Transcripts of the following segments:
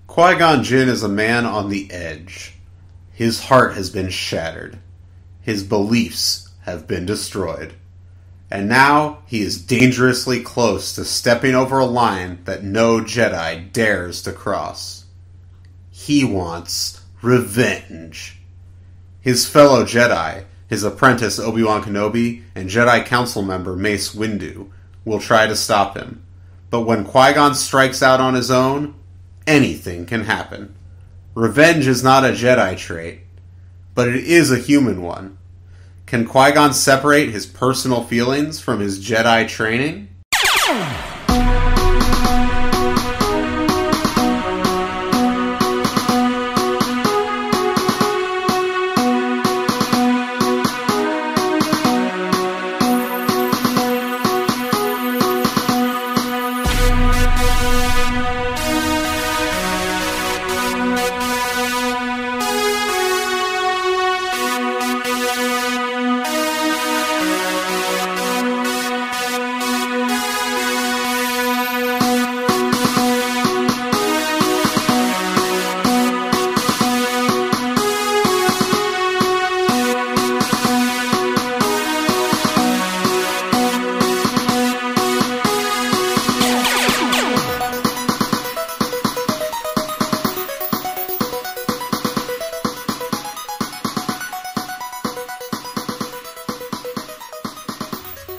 Qui-Gon Jinn is a man on the edge. His heart has been shattered. His beliefs have been destroyed. And now he is dangerously close to stepping over a line that no Jedi dares to cross. He wants revenge. His fellow Jedi, his apprentice Obi-Wan Kenobi, and Jedi Council member Mace Windu, will try to stop him. But when Qui-Gon strikes out on his own, anything can happen. Revenge is not a Jedi trait, but it is a human one. Can Qui-Gon separate his personal feelings from his Jedi training?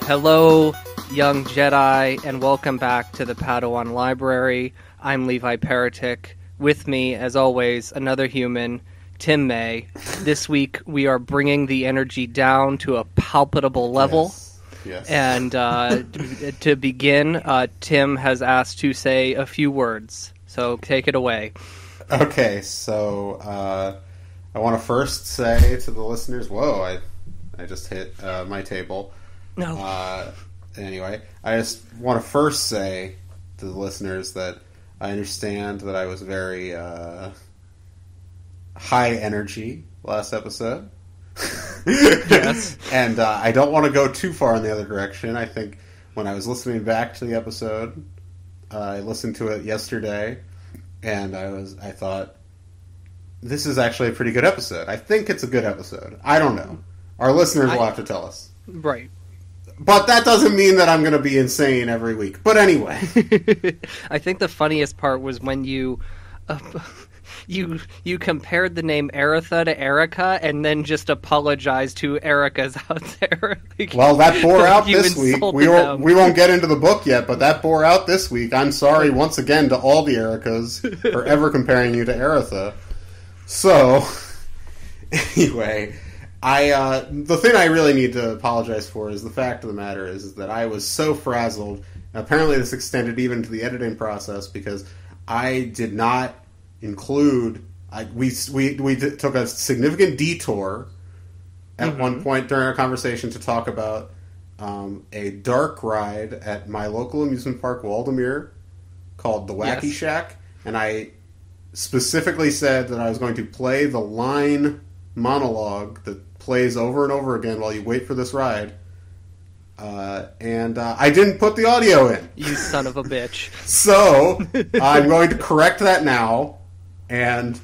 Hello, young Jedi, and welcome back to the Padawan Library. I'm Levi Peretic. With me, as always, another human, Tim May. This week, we are bringing the energy down to a palpable level. Yes. And to begin, Tim has asked to say a few words. So take it away. Okay, so I want to first say to the listeners, whoa, I just hit my table. No. Anyway, I just want to first say to the listeners that I understand that I was very high energy last episode. Yes. And I don't want to go too far in the other direction. I think when I was listening back to the episode, I listened to it yesterday, and I thought, this is actually a pretty good episode. I think it's a good episode. I don't know. Our listeners will have to tell us. Right. But that doesn't mean that I'm going to be insane every week. But anyway. I think the funniest part was when you compared the name Aretha to Erica and then just apologized to Ericas out there. Well, that bore out this week. We won't get into the book yet, but that bore out this week. I'm sorry once again to all the Ericas for ever comparing you to Aretha. So, anyway, the thing I really need to apologize for is the fact of the matter is that I was so frazzled. Apparently this extended even to the editing process because I did not include... We took a significant detour at one point during our conversation to talk about a dark ride at my local amusement park, Waldemere, called the Wacky Shack. And I specifically said that I was going to play the line monologue that plays over and over again while you wait for this ride. And I didn't put the audio in. You son of a bitch. So, I'm going to correct that now. And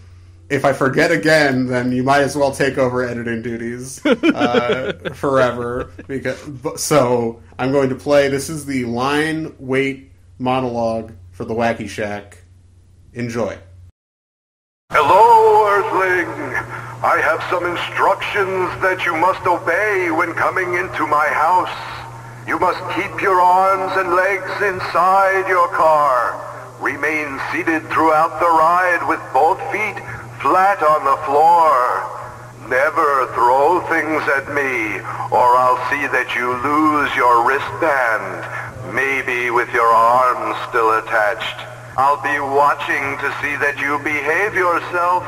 if I forget again, then you might as well take over editing duties forever. So, I'm going to play, this is the line wait monologue for the Wacky Shack. Enjoy. Hello, Earthling. I have some instructions that you must obey when coming into my house. You must keep your arms and legs inside your car. Remain seated throughout the ride with both feet flat on the floor. Never throw things at me, or I'll see that you lose your wristband, maybe with your arms still attached. I'll be watching to see that you behave yourself.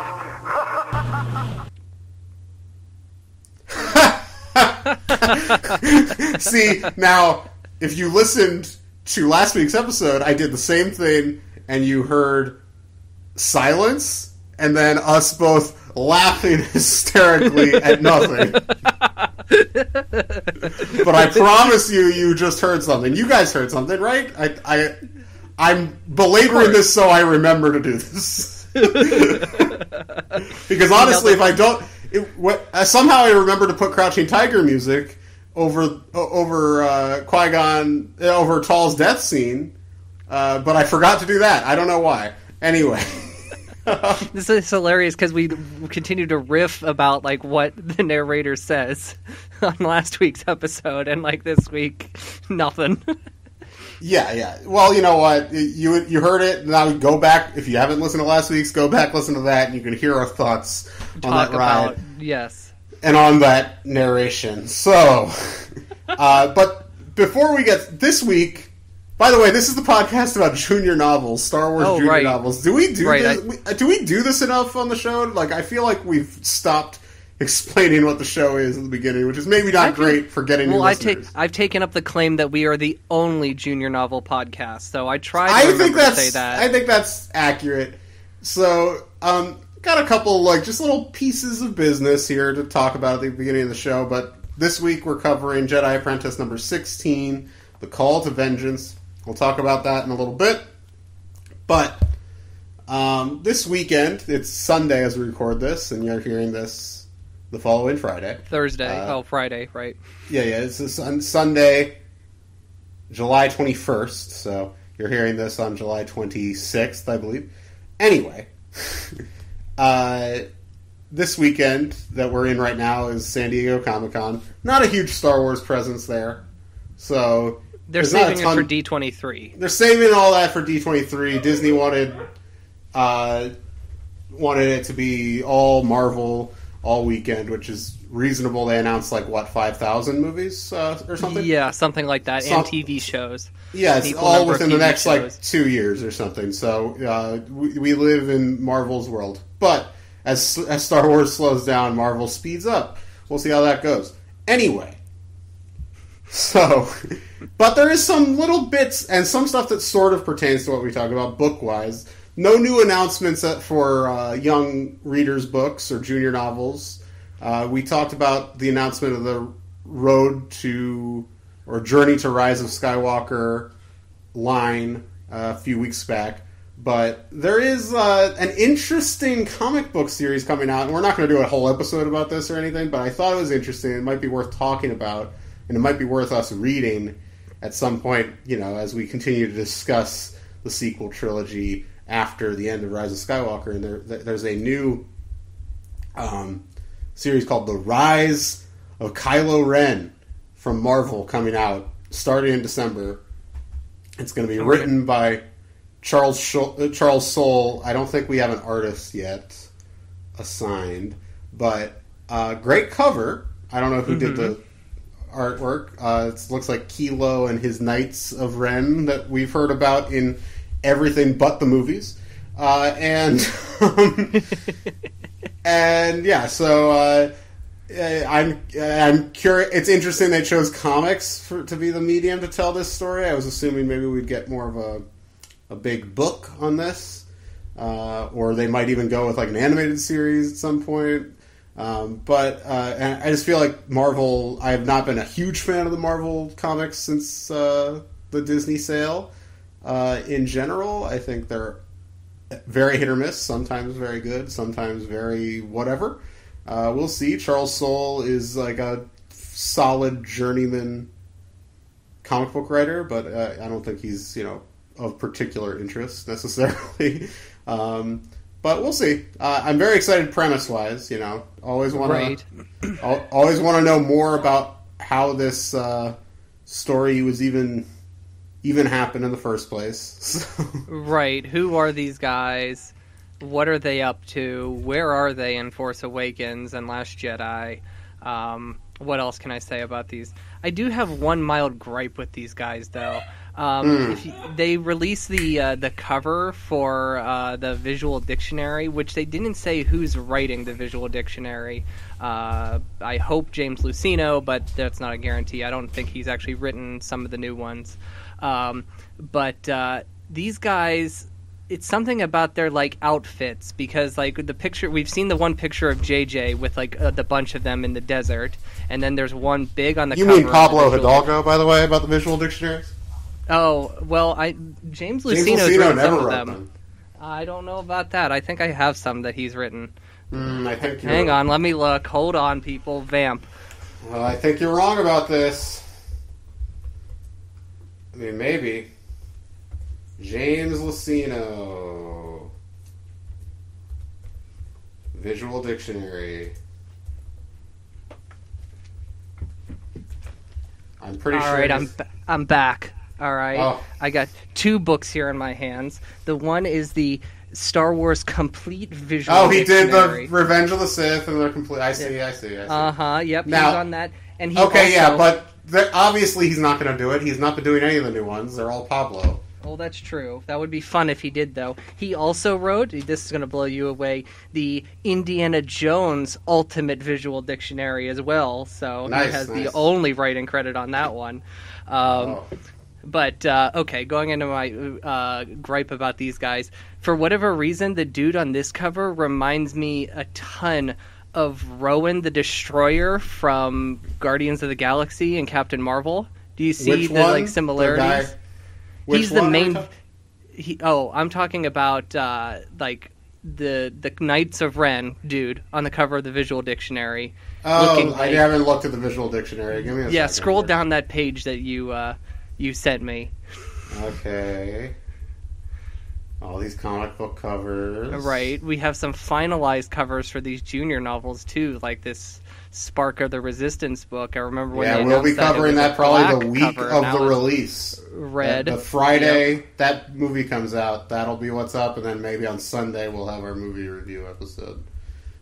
See, now, if you listened to last week's episode, I did the same thing, and you heard silence, and then us both laughing hysterically at nothing. But I promise you just heard something. You guys heard something, right? I'm belaboring this so I remember to do this. Because honestly, if I don't, somehow I remember to put Crouching Tiger music over Qui-Gon, over Tall's death scene, but I forgot to do that. I don't know why. Anyway. This is hilarious because we continue to riff about like what the narrator says on last week's episode, and like this week, nothing. Yeah. Well, you know what? You heard it. Now go back. If you haven't listened to last week's, go back, listen to that, and you can hear our thoughts on that ride. Yes. And on that narration. So, but before we get this week, by the way, this is the podcast about junior novels, Star Wars junior novels. Do we do this? Do we do this enough on the show? Like, I feel like we've stopped explaining what the show is at the beginning, which is maybe not great for getting new listeners. I've taken up the claim that we are the only junior novel podcast, so I try to remember to say that. I think that's accurate. So, got a couple, like, just little pieces of business here to talk about at the beginning of the show, but this week we're covering Jedi Apprentice number 16, The Call to Vengeance. We'll talk about that in a little bit. But this weekend, it's Sunday as we record this, and you're hearing this the following Friday. Thursday. Friday, right. Yeah, it's Sunday, July 21st, so you're hearing this on July 26th, I believe. Anyway, this weekend that we're in right now is San Diego Comic-Con. Not a huge Star Wars presence there, so... They're saving it for D23. They're saving all that for D23. Disney wanted it to be all Marvel all weekend, which is reasonable. They announced 5,000 movies or something. Yeah, something like that, and TV shows. Yeah, it's all within the next 2 years or something. So we live in Marvel's world, but as Star Wars slows down, Marvel speeds up. We'll see how that goes. Anyway. So, but there is some little bits and some stuff that sort of pertains to what we talk about book-wise. No new announcements for young readers' books or junior novels. We talked about the announcement of the Journey to Rise of Skywalker line a few weeks back. But there is an interesting comic book series coming out, and we're not going to do a whole episode about this or anything, but I thought it was interesting. It might be worth talking about. And it might be worth us reading at some point, as we continue to discuss the sequel trilogy after the end of Rise of Skywalker. And there's a new series called The Rise of Kylo Ren from Marvel coming out starting in December. It's going to be written by Charles Soule. I don't think we have an artist yet assigned, but great cover. I don't know who did the artwork. It looks like Kilo and his Knights of Ren that we've heard about in everything but the movies. And yeah, so I'm curious. It's interesting they chose comics to be the medium to tell this story. I was assuming maybe we'd get more of a big book on this, or they might even go with an animated series at some point. But and I just feel like Marvel, I have not been a huge fan of the Marvel comics since the Disney sale. In general, I think they're very hit or miss, sometimes very good, sometimes very whatever. We'll see. Charles Soule is a solid journeyman comic book writer, but I don't think he's, of particular interest necessarily. But we'll see. I'm very excited premise-wise, Always want to know more about how this story was even happened in the first place. Right. Who are these guys? What are they up to? Where are they in Force Awakens and Last Jedi? What else can I say about these? I do have one mild gripe with these guys, though. They released the cover for the visual dictionary, which they didn't say who's writing the visual dictionary. I hope James Luceno, but that's not a guarantee. I don't think he's actually written some of the new ones. But these guys, it's something about their outfits, because the picture, we've seen the one picture of JJ with the bunch of them in the desert, and then there's one big on the cover. You mean Pablo Hidalgo, by the way, about the visual dictionaries? Oh, well, James Luceno's written some of them. I don't know about that. I think I have some that he's written. I think Hang on, let me look. Hold on, people. Vamp. Well, I think you're wrong about this. I mean, maybe. James Luceno. Visual Dictionary. I'm pretty sure. All right, I'm back. All right. Oh. I got 2 books here in my hands. The one is the Star Wars Complete Visual Dictionary. Did the Revenge of the Sith and the complete. I see. Yep. Now, he's on that, and he but obviously he's not going to do it. He's not been doing any of the new ones. They're all Pablo. Oh, that's true. That would be fun if he did, though. He also wrote, this is going to blow you away, the Indiana Jones Ultimate Visual Dictionary as well. So he has the only writing credit on that one. But, okay, going into my gripe about these guys. For whatever reason, the dude on this cover reminds me a ton of Rowan the Destroyer from Guardians of the Galaxy and Captain Marvel. Do you see the similarities? He's the main... I'm talking about, the Knights of Ren dude on the cover of the Visual Dictionary. I haven't looked at the Visual Dictionary. Give me a second. Yeah, scroll down that page that you sent me. Okay. All these comic book covers. Right. We have some finalized covers for these junior novels, too, like this Spark of the Resistance book. I remember when they we'll be covering that probably the week cover, of the release. Red. The Friday that movie comes out, that'll be what's up, and then maybe on Sunday we'll have our movie review episode.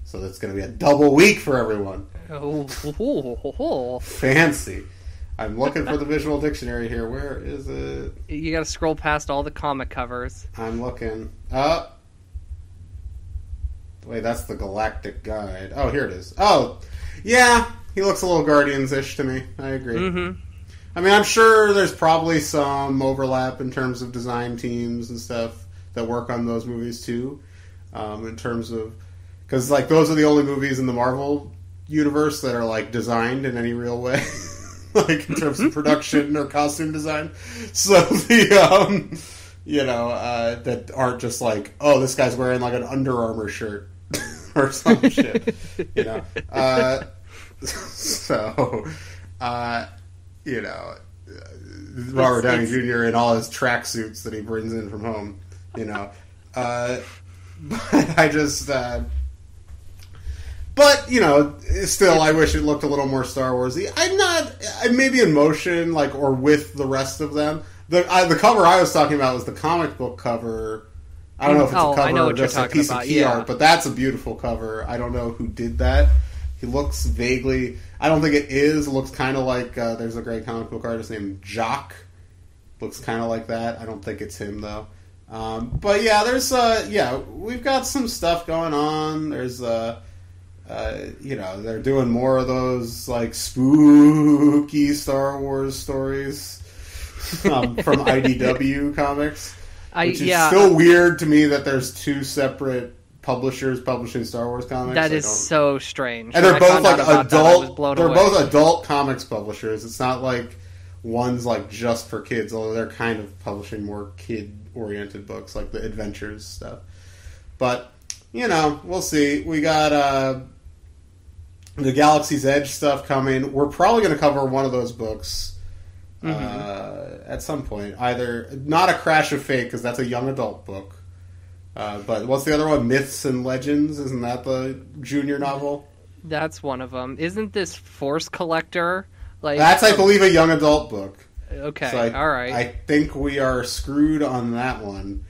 So that's going to be a double week for everyone. Oh. Fancy. I'm looking for the Visual Dictionary here. Where is it? You got to scroll past all the comic covers. I'm looking. Wait, that's the Galactic Guide. Oh, here it is. Oh, yeah. He looks a little Guardians-ish to me. I agree. Mm-hmm. I mean, I'm sure there's probably some overlap in terms of design teams and stuff that work on those movies, too. In terms of... Because, those are the only movies in the Marvel universe that are, designed in any real way. In terms of production or costume design. So the, that aren't just this guy's wearing an Under Armour shirt or some shit, Robert Downey Jr. in all his tracksuits that he brings in from home, but I just, but, still, I wish it looked a little more Star Wars-y. Maybe in motion, or with the rest of them. The cover I was talking about was the comic book cover. I don't know if it's a cover or just a piece of key art, but that's a beautiful cover. I don't know who did that. He looks vaguely... I don't think it is. It looks kind of like... there's a great comic book artist named Jock. Looks kind of like that. I don't think it's him, though. But, yeah, there's... we've got some stuff going on. There's... they're doing more of those spooky Star Wars stories from IDW Comics, which is still weird to me that there's 2 separate publishers publishing Star Wars comics. That is so strange. And they're both adult. They're both adult comics publishers. It's not like one's just for kids, although they're kind of publishing more kid-oriented books, like the adventures stuff. But we'll see. We got. The Galaxy's Edge stuff coming. We're probably going to cover one of those books at some point. Either not A Crash of Fate, because that's a young adult book. But what's the other one? Myths and Legends? Isn't that the junior novel? That's one of them. Isn't this Force Collector? That's, I believe, a young adult book. Okay, so all right. I think we are screwed on that one.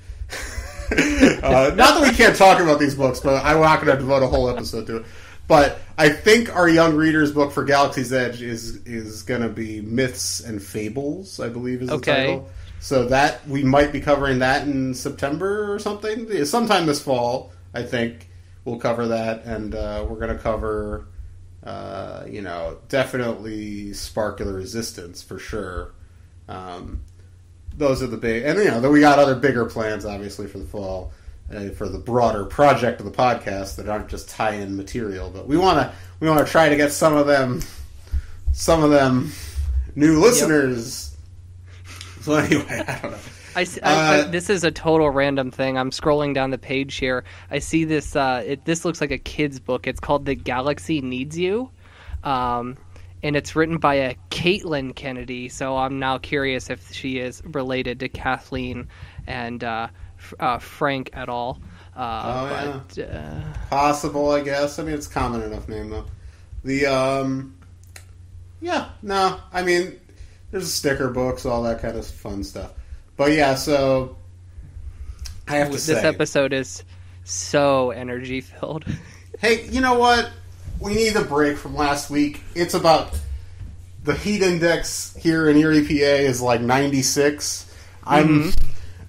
Not that we can't talk about these books, but I'm not going to devote a whole episode to it. But I think our young reader's book for Galaxy's Edge is going to be Myths and Fables, I believe is the title. So that we might be covering that in September or something. Sometime this fall, I think, we'll cover that. And we're going to cover, definitely Spark of the Resistance for sure. Those are the big... And, then we got other bigger plans, obviously, for the fall. For the broader project of the podcast that aren't just tie-in material, but we want to try to get some of them new listeners. Yep. So anyway, I don't know. This is a total random thing. I'm scrolling down the page here. I see this. This looks like a kid's book. It's called "The Galaxy Needs You," and it's written by a Caitlin Kennedy. So I'm now curious if she is related to Kathleen and Frank at all. Possible, I guess. I mean, it's a common enough name though. I mean, there's sticker books, all that kind of fun stuff. But yeah, so I have to say, this episode is so energy filled. Hey, you know what? We need a break from last week. It's about the heat index here in Erie, PA is like 96. I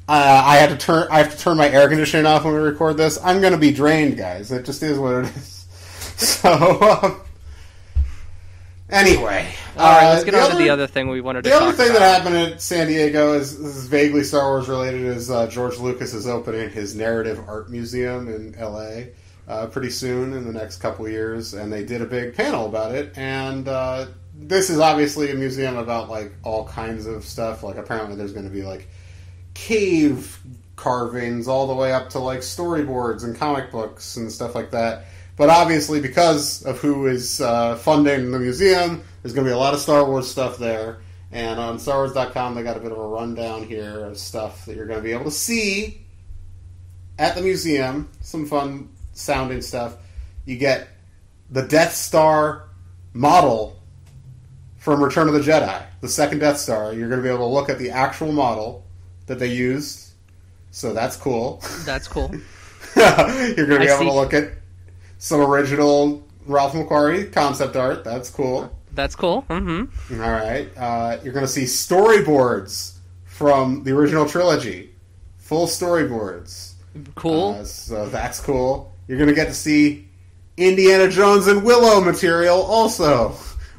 have to turn my air conditioning off when we record this. I'm going to be drained, guys. It just is what it is. So, anyway. All right, let's get on to the other thing we wanted to talk about. The other thing that happened at San Diego is vaguely Star Wars related. Is George Lucas is opening his narrative art museum in L.A. Pretty soon in the next couple of years, and they did a big panel about it. And this is obviously a museum about like all kinds of stuff. Like apparently there's going to be like cave carvings all the way up to like storyboards and comic books and stuff like that. But obviously, because of who is funding the museum, there's going to be a lot of Star Wars stuff there. And on StarWars.com, they got a bit of a rundown here of stuff that you're going to be able to see at the museum. Some fun sounding stuff. You get the Death Star model from Return of the Jedi, the second Death Star. You're going to be able to look at the actual model that they used. So that's cool. That's cool. You're going to be able to look at some original Ralph McQuarrie concept art. That's cool. That's cool. Mm-hmm. All right. You're going to see storyboards from the original trilogy. Full storyboards. Cool. So that's cool. You're going to get to see Indiana Jones and Willow material also.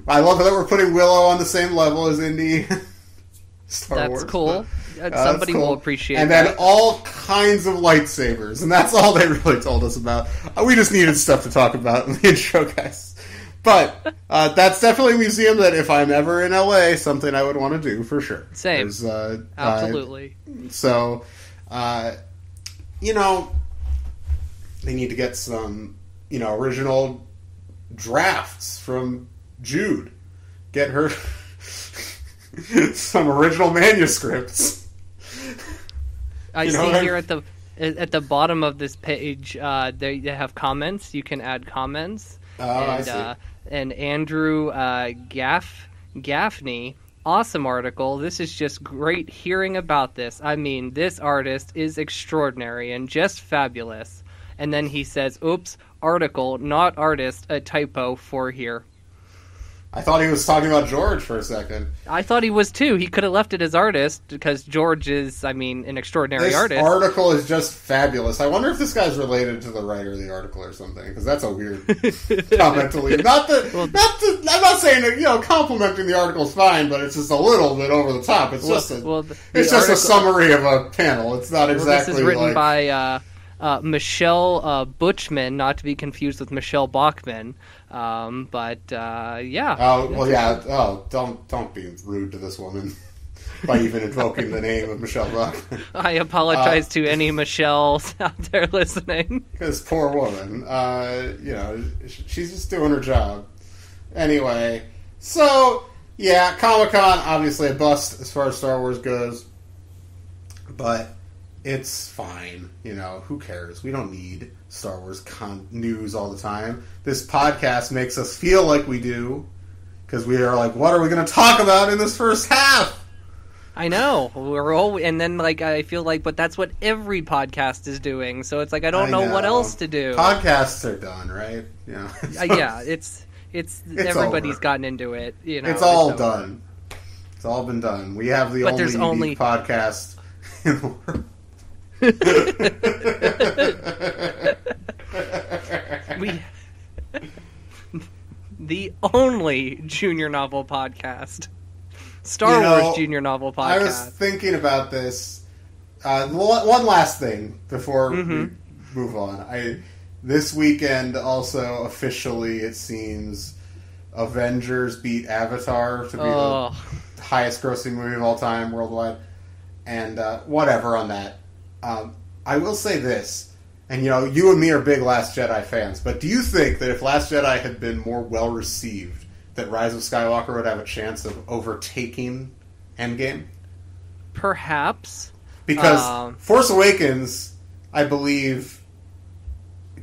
I love that we're putting Willow on the same level as Indy Star Wars. That's cool. Somebody will appreciate that. And then all kinds of lightsabers. And that's all they really told us about. We just needed stuff to talk about in the intro, guys. But that's definitely a museum that if I'm ever in LA, something I would want to do for sure. Same. Absolutely. So, they need to get some, original drafts from Jude. Get her some original manuscripts. I see here at the bottom of this page, they have comments. You can add comments. I see. And Andrew Gaffney, awesome article. This is just great hearing about this. I mean, this artist is extraordinary and just fabulous. And then he says, oops, article, not artist, a typo for here. I thought he was talking about George for a second. I thought he was too. He could have left it as artist because George is, an extraordinary artist. This article is just fabulous. I wonder if this guy's related to the writer of the article or something, because that's a weird comment to leave. I'm not saying that, complimenting the article's fine, but it's just a little bit over the top. It's just a summary of a panel. It's not exactly this is written by Michelle Butchman, not to be confused with Michelle Bachman. Yeah. Oh, well, yeah. Oh, don't be rude to this woman by even invoking the name of Michelle Bachman. I apologize to any Michelles out there listening. This poor woman. She's just doing her job. Anyway, so, yeah, Comic-Con, obviously a bust as far as Star Wars goes. But it's fine. Who cares? We don't need Star Wars news all the time. This podcast makes us feel like we do, because we are like, what are we going to talk about in this first half? I know. And then I feel like, but that's what every podcast is doing. So it's like, I don't know what else to do. Podcasts are done, right? Yeah. Yeah. It's everybody's over. Gotten into it. It's all done. It's all been done. We have the only podcast in the world. The only junior novel podcast, Star Wars junior novel podcast. I was thinking about this. One last thing before we move on. This weekend also officially, it seems, Avengers beat Avatar to be the highest grossing movie of all time worldwide. And whatever on that. I will say this, and you and me are big Last Jedi fans, but do you think that if Last Jedi had been more well received, that Rise of Skywalker would have a chance of overtaking Endgame? Perhaps. Because Force Awakens, I believe,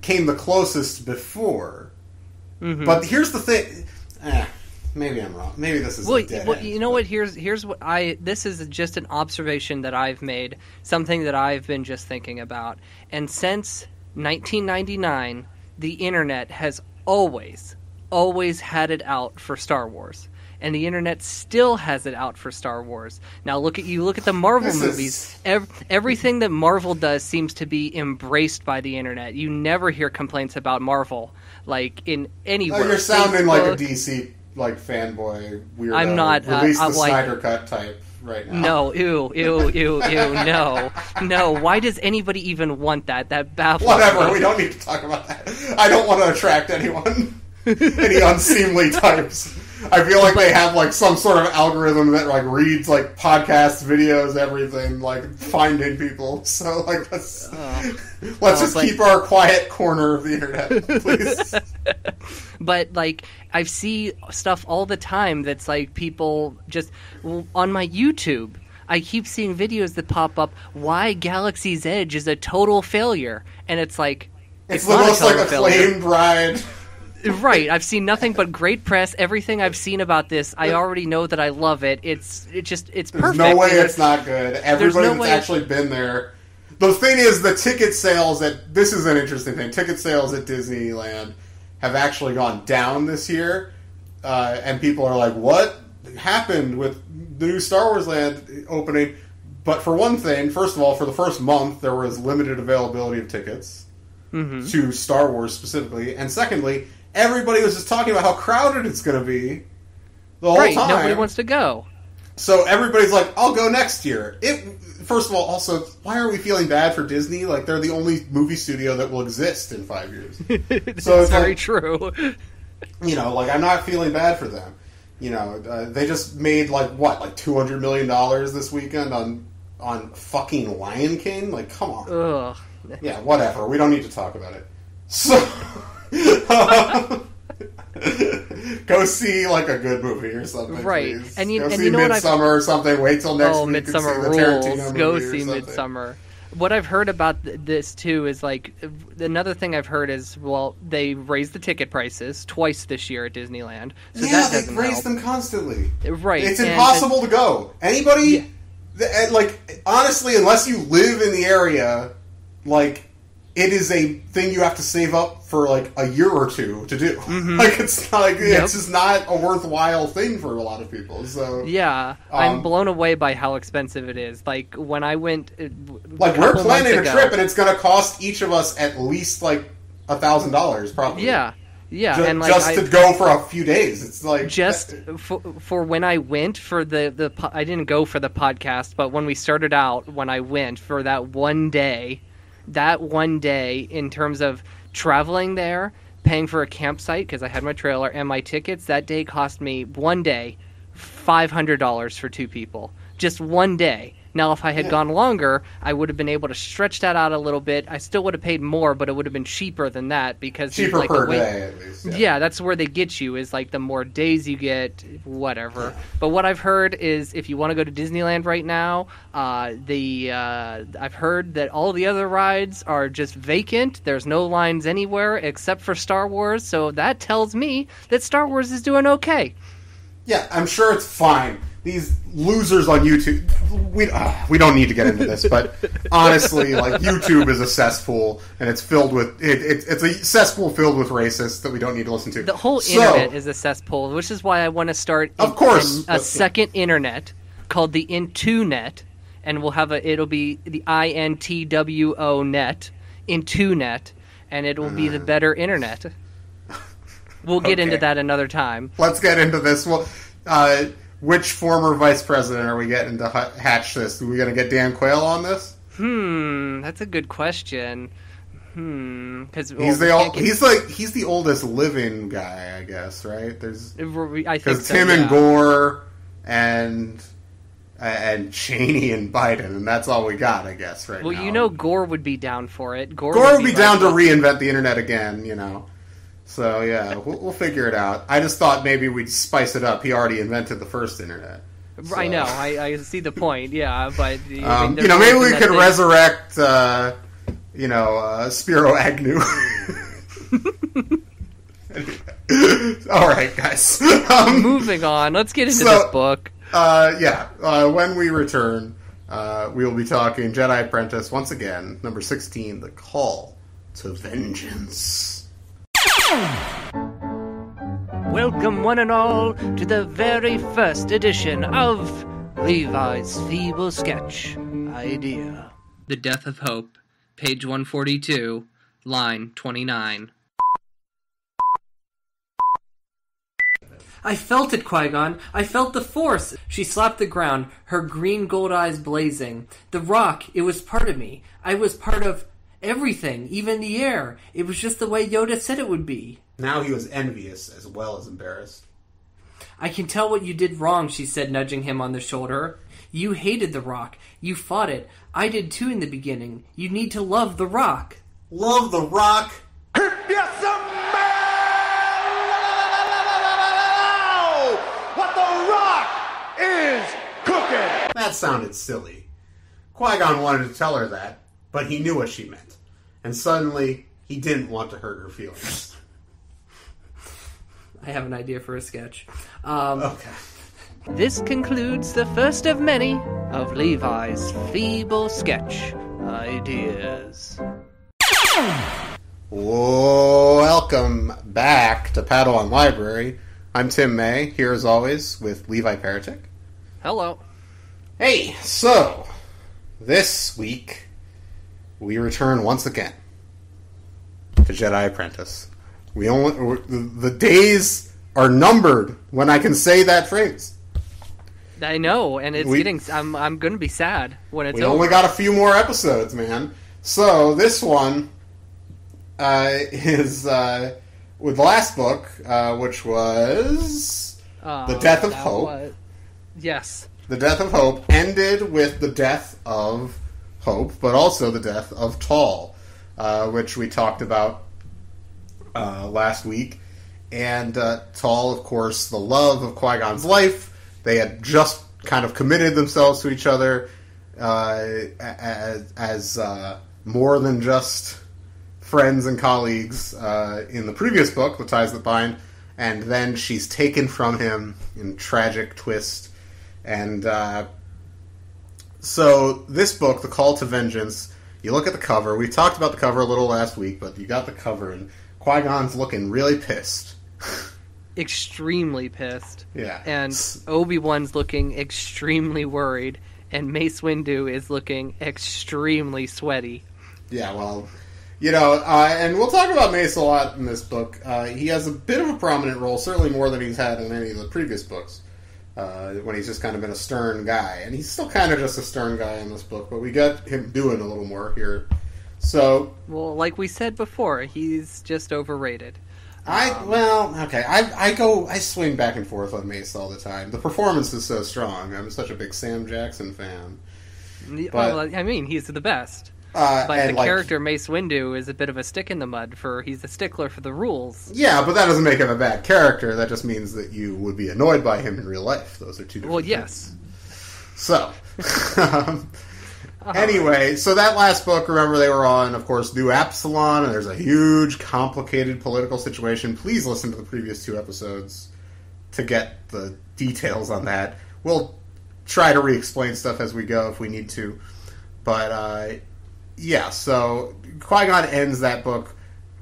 came the closest before. Mm-hmm. But here's the thing. Maybe I'm wrong. Maybe this is a dead end. You know what? Here's what this is just an observation that I've made, something that I've been just thinking about. And since 1999, the internet has always had it out for Star Wars. And the internet still has it out for Star Wars. Now look at the Marvel movies. Everything that Marvel does seems to be embraced by the internet. You never hear complaints about Marvel, like in anywhere. Oh, you're sounding like a DC fanboy weirdo. I'm not. Release the Snyder Cut type right now. No, ew, no. Why does anybody even want that? That baffles Whatever. me. We don't need to talk about that. I don't want to attract anyone. Any unseemly types. I feel like they have like some sort of algorithm that like reads like podcasts, videos, everything, like finding people. So like let's just keep our quiet corner of the internet, please. But like I see stuff all the time that's like people just on my YouTube. I keep seeing videos that pop up. Why Galaxy's Edge is a total failure, and it's like it's the most like acclaimed ride. Right, I've seen nothing but great press. Everything I've seen about this, I already know that I love it. It's perfect. There's no way it's not good. Everybody that's actually been there. The thing is, the ticket sales this is an interesting thing. Ticket sales at Disneyland have actually gone down this year, and people are like, "What happened with the new Star Wars Land opening?" But for one thing, first of all, for the first month, there was limited availability of tickets to Star Wars specifically, and secondly, everybody was just talking about how crowded it's going to be the whole time. Nobody wants to go. So everybody's like, I'll go next year. First of all, also, why are we feeling bad for Disney? Like, they're the only movie studio that will exist in 5 years. So it's very like, true. Like, I'm not feeling bad for them. They just made, like $200 million this weekend on fucking Lion King? Like, come on. Ugh. Yeah, whatever. We don't need to talk about it. So... go see like a good movie or something, right? Please. And go see Midsommar or something. Wait till next week. Midsommar and see the Tarantino rules. movie Go or see something. Midsommar. What I've heard about this too is like another thing I've heard is they raised the ticket prices twice this year at Disneyland. So that doesn't they raise help. them constantly. Right? It's impossible to go. Anybody, honestly, unless you live in the area, like. It is a thing you have to save up for like a year or two to do. Mm-hmm. Like it's not it's just not a worthwhile thing for a lot of people. So yeah, I'm blown away by how expensive it is. Like when I went, we're planning a trip and it's going to cost each of us at least like $1,000 probably. Yeah. And like just to go for a few days. It's like just for when I went for the I didn't go for the podcast, but when we started out, when I went for that one day. That one day, in terms of traveling there, paying for a campsite, because I had my trailer, and my tickets, that day cost me, one day, $500 for two people. Just one day. Now, if I had gone longer, I would have been able to stretch that out a little bit. I still would have paid more, but it would have been cheaper than that because cheaper like per day at least. Yeah, that's where they get you. Is like the more days you get, whatever. Yeah. But what I've heard is if you want to go to Disneyland right now, I've heard that all the other rides are just vacant. There's no lines anywhere except for Star Wars. So that tells me that Star Wars is doing okay. Yeah, I'm sure it's fine. These losers on YouTube, we don't need to get into this, but honestly, like YouTube is a cesspool, and it's filled with it's a cesspool filled with racists that we don't need to listen to. The whole internet is a cesspool, which is why I want to start a second internet called the Intunet, and it'll be the INTWO net, Intunet, and it will be the better internet. We'll get into that another time. Let's get into this. Well, which former vice president are we getting to hatch this? Are we going to get Dan Quayle on this? That's a good question. Because he's the oldest living guy, I guess, right? I think because Tim and Gore and and Cheney and Biden, and that's all we got, I guess, right now. Well, you know Gore would be down for it. Gore would be down to reinvent the internet again, you know. So, yeah, we'll figure it out. I just thought maybe we'd spice it up. He already invented the first internet. So. I know. I see the point, yeah, but... maybe we could resurrect, Spiro Agnew. All right, guys. Moving on. Let's get into this book. When we return, we will be talking Jedi Apprentice once again, number 16, The Call to Vengeance. Welcome, one and all, to the very first edition of Levi's Feeble Sketch Idea. The Death of Hope, page 142, line 29. I felt it, Qui-Gon. I felt the Force. She slapped the ground, her green gold eyes blazing. The rock, it was part of me. I was part of everything, even the air. It was just the way Yoda said it would be. Now he was envious as well as embarrassed. I can tell what you did wrong, she said, nudging him on the shoulder. You hated the rock. You fought it. I did too in the beginning. You need to love the rock. Love the rock? Yes, what the rock is cooking! That sounded silly. Qui-Gon wanted to tell her that, but he knew what she meant. And suddenly, he didn't want to hurt her feelings. I have an idea for a sketch. Okay. This concludes the first of many of Levi's Feeble Sketch Ideas. Welcome back to Padawan Library. I'm Tim May, here as always with Levi Apprentice. Hello. Hey, so, this week, we return once again to Jedi Apprentice. The days are numbered when I can say that phrase. I know, and I'm going to be sad when it's over. We only got a few more episodes, man. So, this one is with the last book, which was The Death of Hope. Yes. The Death of Hope ended with the death of Hope, but also the death of Tall, which we talked about last week. And Tall, of course, the love of Qui-Gon's life. They had just kind of committed themselves to each other as more than just friends and colleagues in the previous book, The Ties That Bind. And then she's taken from him in tragic twist. And so this book, The Call to Vengeance, you look at the cover. We talked about the cover a little last week, but you got the cover, and Qui-Gon's looking really pissed. Extremely pissed. Yeah. And Obi-Wan's looking extremely worried, and Mace Windu is looking extremely sweaty. Yeah, well, and we'll talk about Mace a lot in this book. He has a bit of a prominent role, certainly more than he's had in any of the previous books, when he's just kind of been a stern guy. And he's still kind of just a stern guy in this book, but we got him doing a little more here. So, well, like we said before, he's just overrated. I swing back and forth on Mace all the time. The performance is so strong. I'm such a big Sam Jackson fan. But, he's the best. But the character Mace Windu is a bit of a stick in the mud, he's a stickler for the rules. Yeah, but that doesn't make him a bad character. That just means that you would be annoyed by him in real life. Those are two different things. So, anyway, so that last book, remember, they were on, of course, New Apsolon, and there's a huge, complicated political situation. Please listen to the previous 2 episodes to get the details on that. We'll try to re-explain stuff as we go if we need to. But, so Qui-Gon ends that book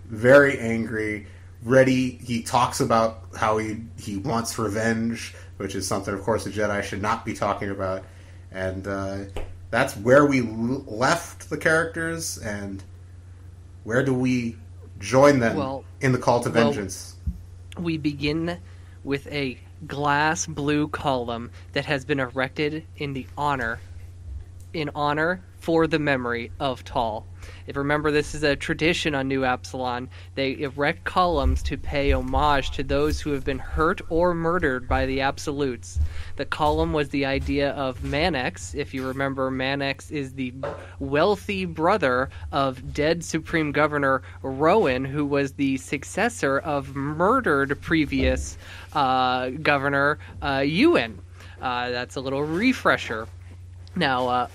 very angry, ready. He talks about how he wants revenge, which is something, of course, a Jedi should not be talking about. And that's where we left the characters, and where do we join them in the Call to Vengeance? We begin with a glass blue column that has been erected in honor for the memory of Tall. If remember, this is a tradition on New Apsolon. They erect columns to pay homage to those who have been hurt or murdered by the Absolutes. The column was the idea of Manex. If you remember, Manex is the wealthy brother of dead Supreme Governor Rowan, who was the successor of murdered previous Governor Ewan. That's a little refresher. Now,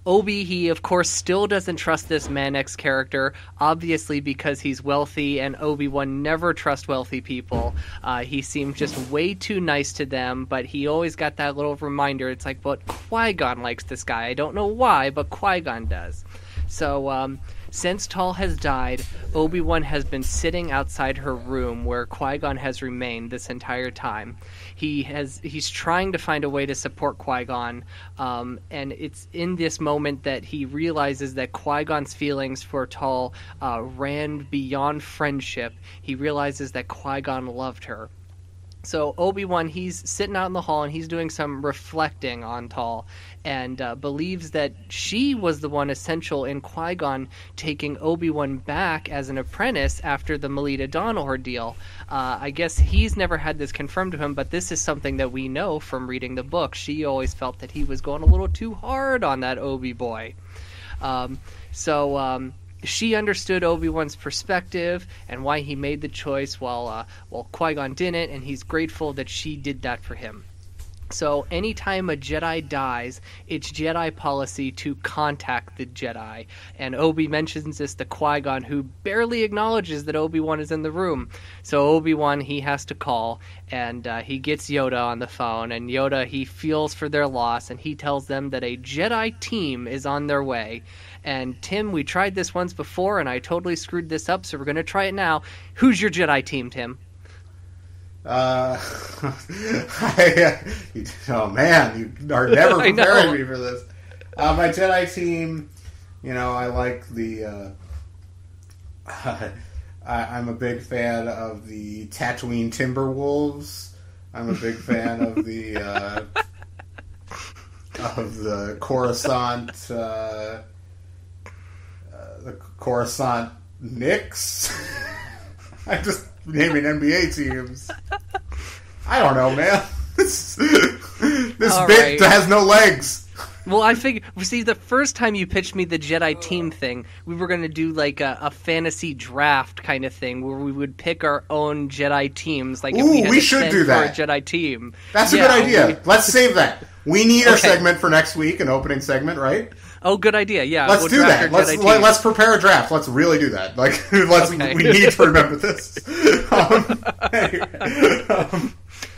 Obi, he of course still doesn't trust this Manex character, obviously because he's wealthy, and Obi-Wan never trusts wealthy people. He seemed just way too nice to them, but he always got that little reminder. It's like, but Qui-Gon likes this guy. I don't know why, but Qui-Gon does. So, since Tal has died, Obi-Wan has been sitting outside her room where Qui-Gon has remained this entire time. He's trying to find a way to support Qui-Gon, and it's in this moment that he realizes that Qui-Gon's feelings for Tal ran beyond friendship. He realizes that Qui-Gon loved her. So Obi-Wan, he's sitting out in the hall and he's doing some reflecting on Tal, and believes that she was the one essential in Qui-Gon taking Obi-Wan back as an apprentice after the Melita Dawn ordeal. I guess he's never had this confirmed to him, but this is something that we know from reading the book. She always felt that he was going a little too hard on that Obi boy. She understood Obi-Wan's perspective and why he made the choice while Qui-Gon didn't, and he's grateful that she did that for him. So anytime a Jedi dies, it's Jedi policy to contact the Jedi. And Obi mentions this to Qui-Gon, who barely acknowledges that Obi-Wan is in the room. So Obi-Wan, he has to call, and he gets Yoda on the phone. And Yoda, he feels for their loss, and he tells them that a Jedi team is on their way. And Tim, we tried this once before, and I totally screwed this up, so we're going to try it now. Who's your Jedi team, Tim? Oh man, you are never preparing me for this. My Jedi team, I like the. I'm a big fan of the Tatooine Timberwolves. I'm a big fan of the Coruscant, the Coruscant Knicks. I'm just naming NBA teams. I don't know, man. This bit has no legs. Well, I figured. See, the first time you pitched me the Jedi team thing, we were going to do like a fantasy draft kind of thing where we would pick our own Jedi teams. Like, if we should do that for a Jedi team. That's a good idea. Let's save that. We need our segment for next week, an opening segment, right? Oh, good idea. Yeah, let's do that. Let's prepare a draft. Let's really do that. We need to remember this.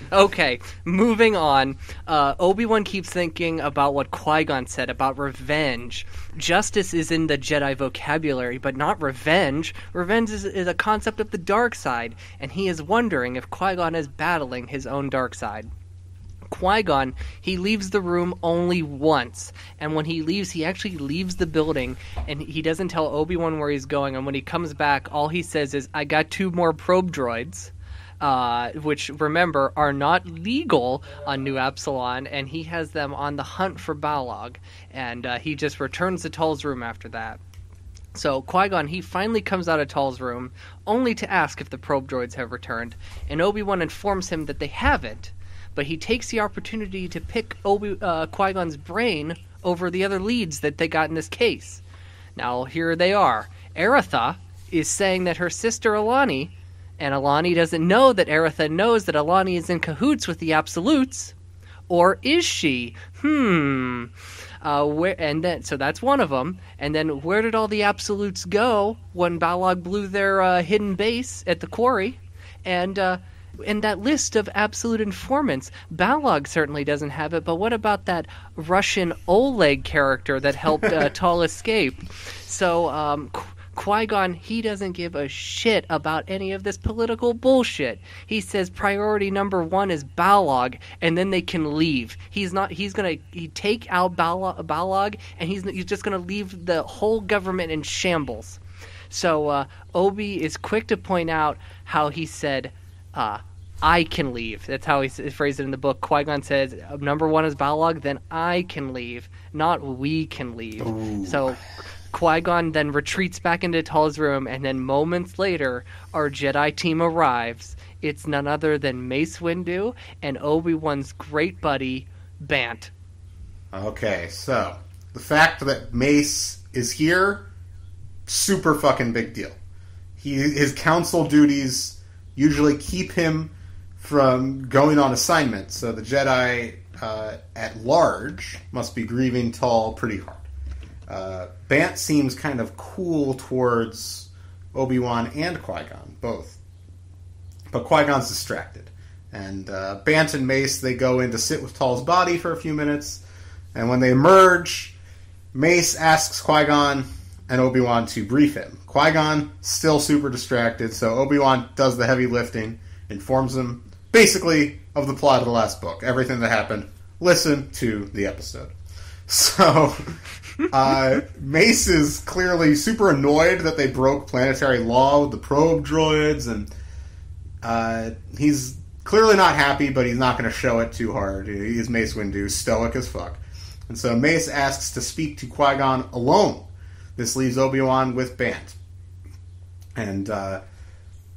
Okay, moving on. Obi-Wan keeps thinking about what Qui-Gon said about revenge. Justice is in the Jedi vocabulary, but not revenge. Revenge is a concept of the dark side, and he is wondering if Qui-Gon is battling his own dark side. Qui-Gon, he leaves the room only once, and when he leaves, he actually leaves the building, and he doesn't tell Obi-Wan where he's going, and when he comes back, all he says is, I got 2 more probe droids, which, remember, are not legal on New Apsolon, and he has them on the hunt for Balog, and he just returns to Tal's room after that. So Qui-Gon, he finally comes out of Tal's room, only to ask if the probe droids have returned, and Obi-Wan informs him that they haven't. But he takes the opportunity to pick Qui-Gon's brain over the other leads that they got in this case. Now, here they are. Aerotha is saying that her sister Alani, and Alani doesn't know that Aerotha knows that Alani is in cahoots with the Absolutes. Or is she? So that's one of them. And then where did all the Absolutes go when Balog blew their hidden base at the quarry? And that list of absolute informants, Balog certainly doesn't have it, but what about that Russian Oleg character that helped Tal escape? So Qui-Gon, he doesn't give a shit about any of this political bullshit. He says priority number 1 is Balog, and then they can leave. He's gonna take out Balog, and he's just gonna leave the whole government in shambles. So Obi is quick to point out how he said, I can leave. That's how he phrased it in the book. Qui-Gon says, number 1 is Balog, then I can leave, not we can leave. Ooh. So Qui-Gon then retreats back into Tall's room, and then moments later, our Jedi team arrives. It's none other than Mace Windu and Obi-Wan's great buddy, Bant. Okay, so the fact that Mace is here, super fucking big deal. His council duties usually keep him from going on assignment, so the Jedi at large must be grieving Tall pretty hard. Bant seems kind of cool towards Obi-Wan and Qui-Gon, both. But Qui-Gon's distracted. And Bant and Mace, they go in to sit with Tall's body for a few minutes, and when they emerge, Mace asks Qui-Gon and Obi-Wan to brief him. Qui-Gon, still super distracted, so Obi-Wan does the heavy lifting, informs him, basically, of the plot of the last book. Everything that happened. Listen to the episode. So, Mace is clearly super annoyed that they broke planetary law with the probe droids, and he's clearly not happy, but he's not going to show it too hard. He's Mace Windu, stoic as fuck. And so Mace asks to speak to Qui-Gon alone. This leaves Obi-Wan with Bant. And we're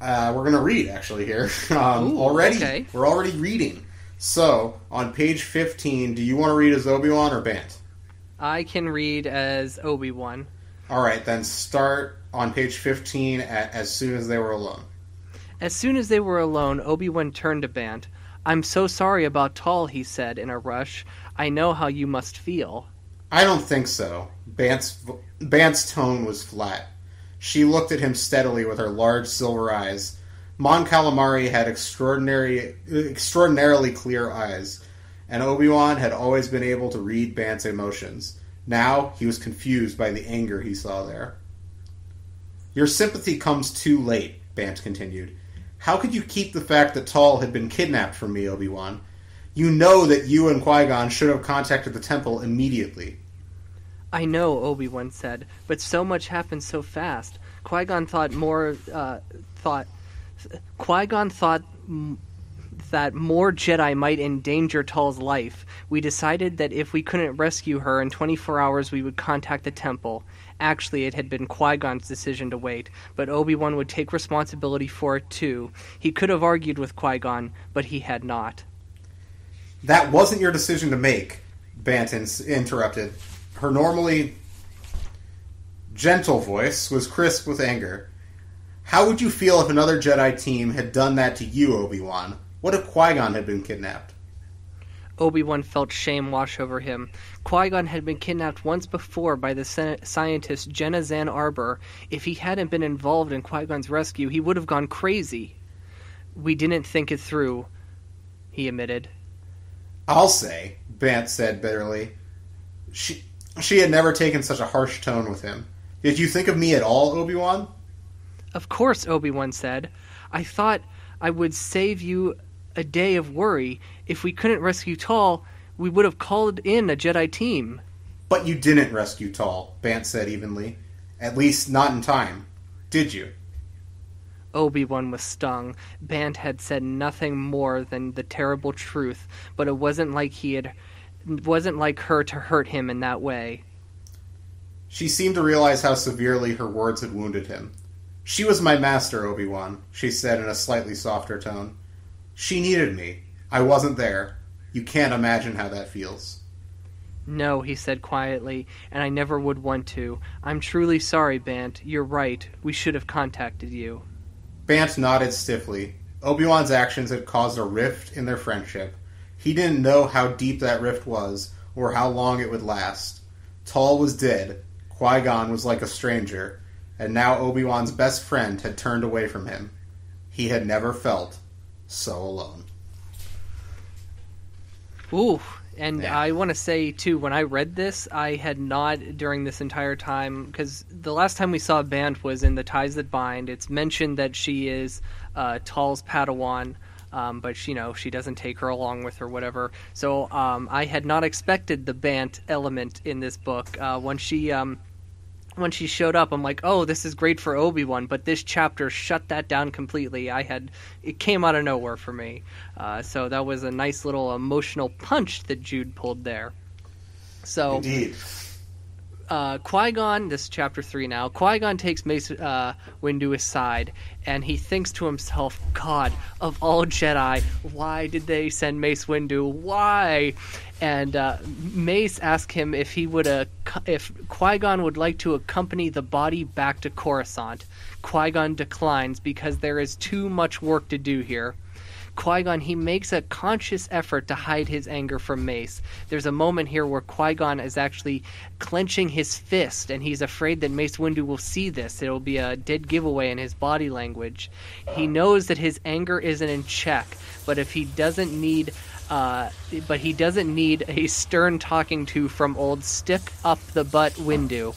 going to read, actually, here. Already. Okay. We're already reading. So, on page 15, do you want to read as Obi-Wan or Bant? I can read as Obi-Wan. All right, then start on page 15 at as soon as they were alone. As soon as they were alone, Obi-Wan turned to Bant. "I'm so sorry about Tall," he said in a rush. "I know how you must feel." I don't think so. Bant's tone was flat. She looked at him steadily with her large silver eyes. Mon Calamari had extraordinarily clear eyes, and Obi-Wan had always been able to read Bant's emotions. Now he was confused by the anger he saw there. "Your sympathy comes too late," Bant continued. "How could you keep the fact that Tall had been kidnapped from me, Obi-Wan? You know that you and Qui-Gon should have contacted the temple immediately." "I know," Obi-Wan said, "but so much happened so fast. Qui-Gon thought that more Jedi might endanger Tall's life. We decided that if we couldn't rescue her in 24 hours, we would contact the temple. Actually, it had been Qui-Gon's decision to wait, but Obi-Wan would take responsibility for it too. He could have argued with Qui-Gon, but he had not." "That wasn't your decision to make," Banton interrupted. Her normally gentle voice was crisp with anger. "How would you feel if another Jedi team had done that to you, Obi-Wan? What if Qui-Gon had been kidnapped?" Obi-Wan felt shame wash over him. Qui-Gon had been kidnapped once before by the scientist Jenna Zan Arbor. If he hadn't been involved in Qui-Gon's rescue, he would have gone crazy. "We didn't think it through," he admitted. "I'll say," Bant said bitterly. She had never taken such a harsh tone with him. "Did you think of me at all, Obi-Wan?" "Of course," Obi-Wan said. "I thought I would save you a day of worry. If we couldn't rescue Tall, we would have called in a Jedi team." "But you didn't rescue Tall," Bant said evenly. "At least not in time. Did you?" Obi-Wan was stung. Bant had said nothing more than the terrible truth, but it wasn't like her to hurt him in that way. She seemed to realize how severely her words had wounded him. "She was my master, Obi-Wan," she said in a slightly softer tone. "She needed me. I wasn't there. You can't imagine how that feels." "No," he said quietly, "and I never would want to. I'm truly sorry, Bant. You're right. We should have contacted you." Bant nodded stiffly. Obi-Wan's actions had caused a rift in their friendship. He didn't know how deep that rift was, or how long it would last. Tall was dead. Qui-Gon was like a stranger, and now Obi-Wan's best friend had turned away from him. He had never felt so alone. Ooh, and yeah. I want to say, too, when I read this, I had not, during this entire time, because the last time we saw Bant was in The Ties That Bind. It's mentioned that she is Tall's Padawan, but she doesn't take her along with her, whatever. So I had not expected the Bant element in this book. When she showed up, I'm like, oh, this is great for Obi-Wan, but this chapter shut that down completely. It came out of nowhere for me. So that was a nice little emotional punch that Jude pulled there. So, indeed. Qui-Gon, this is chapter 3 now, Qui-Gon takes Mace Windu aside, and he thinks to himself, God, of all Jedi, why did they send Mace Windu? Why? And Mace asks him if Qui-Gon would like to accompany the body back to Coruscant. Qui-Gon declines because there is too much work to do here. Qui-Gon, he makes a conscious effort to hide his anger from Mace. There's a moment here where Qui-Gon is actually clenching his fist, and he's afraid that Mace Windu will see this. It'll be a dead giveaway in his body language. He knows that his anger isn't in check, but he doesn't need a stern talking to from old stick-up-the-butt Windu.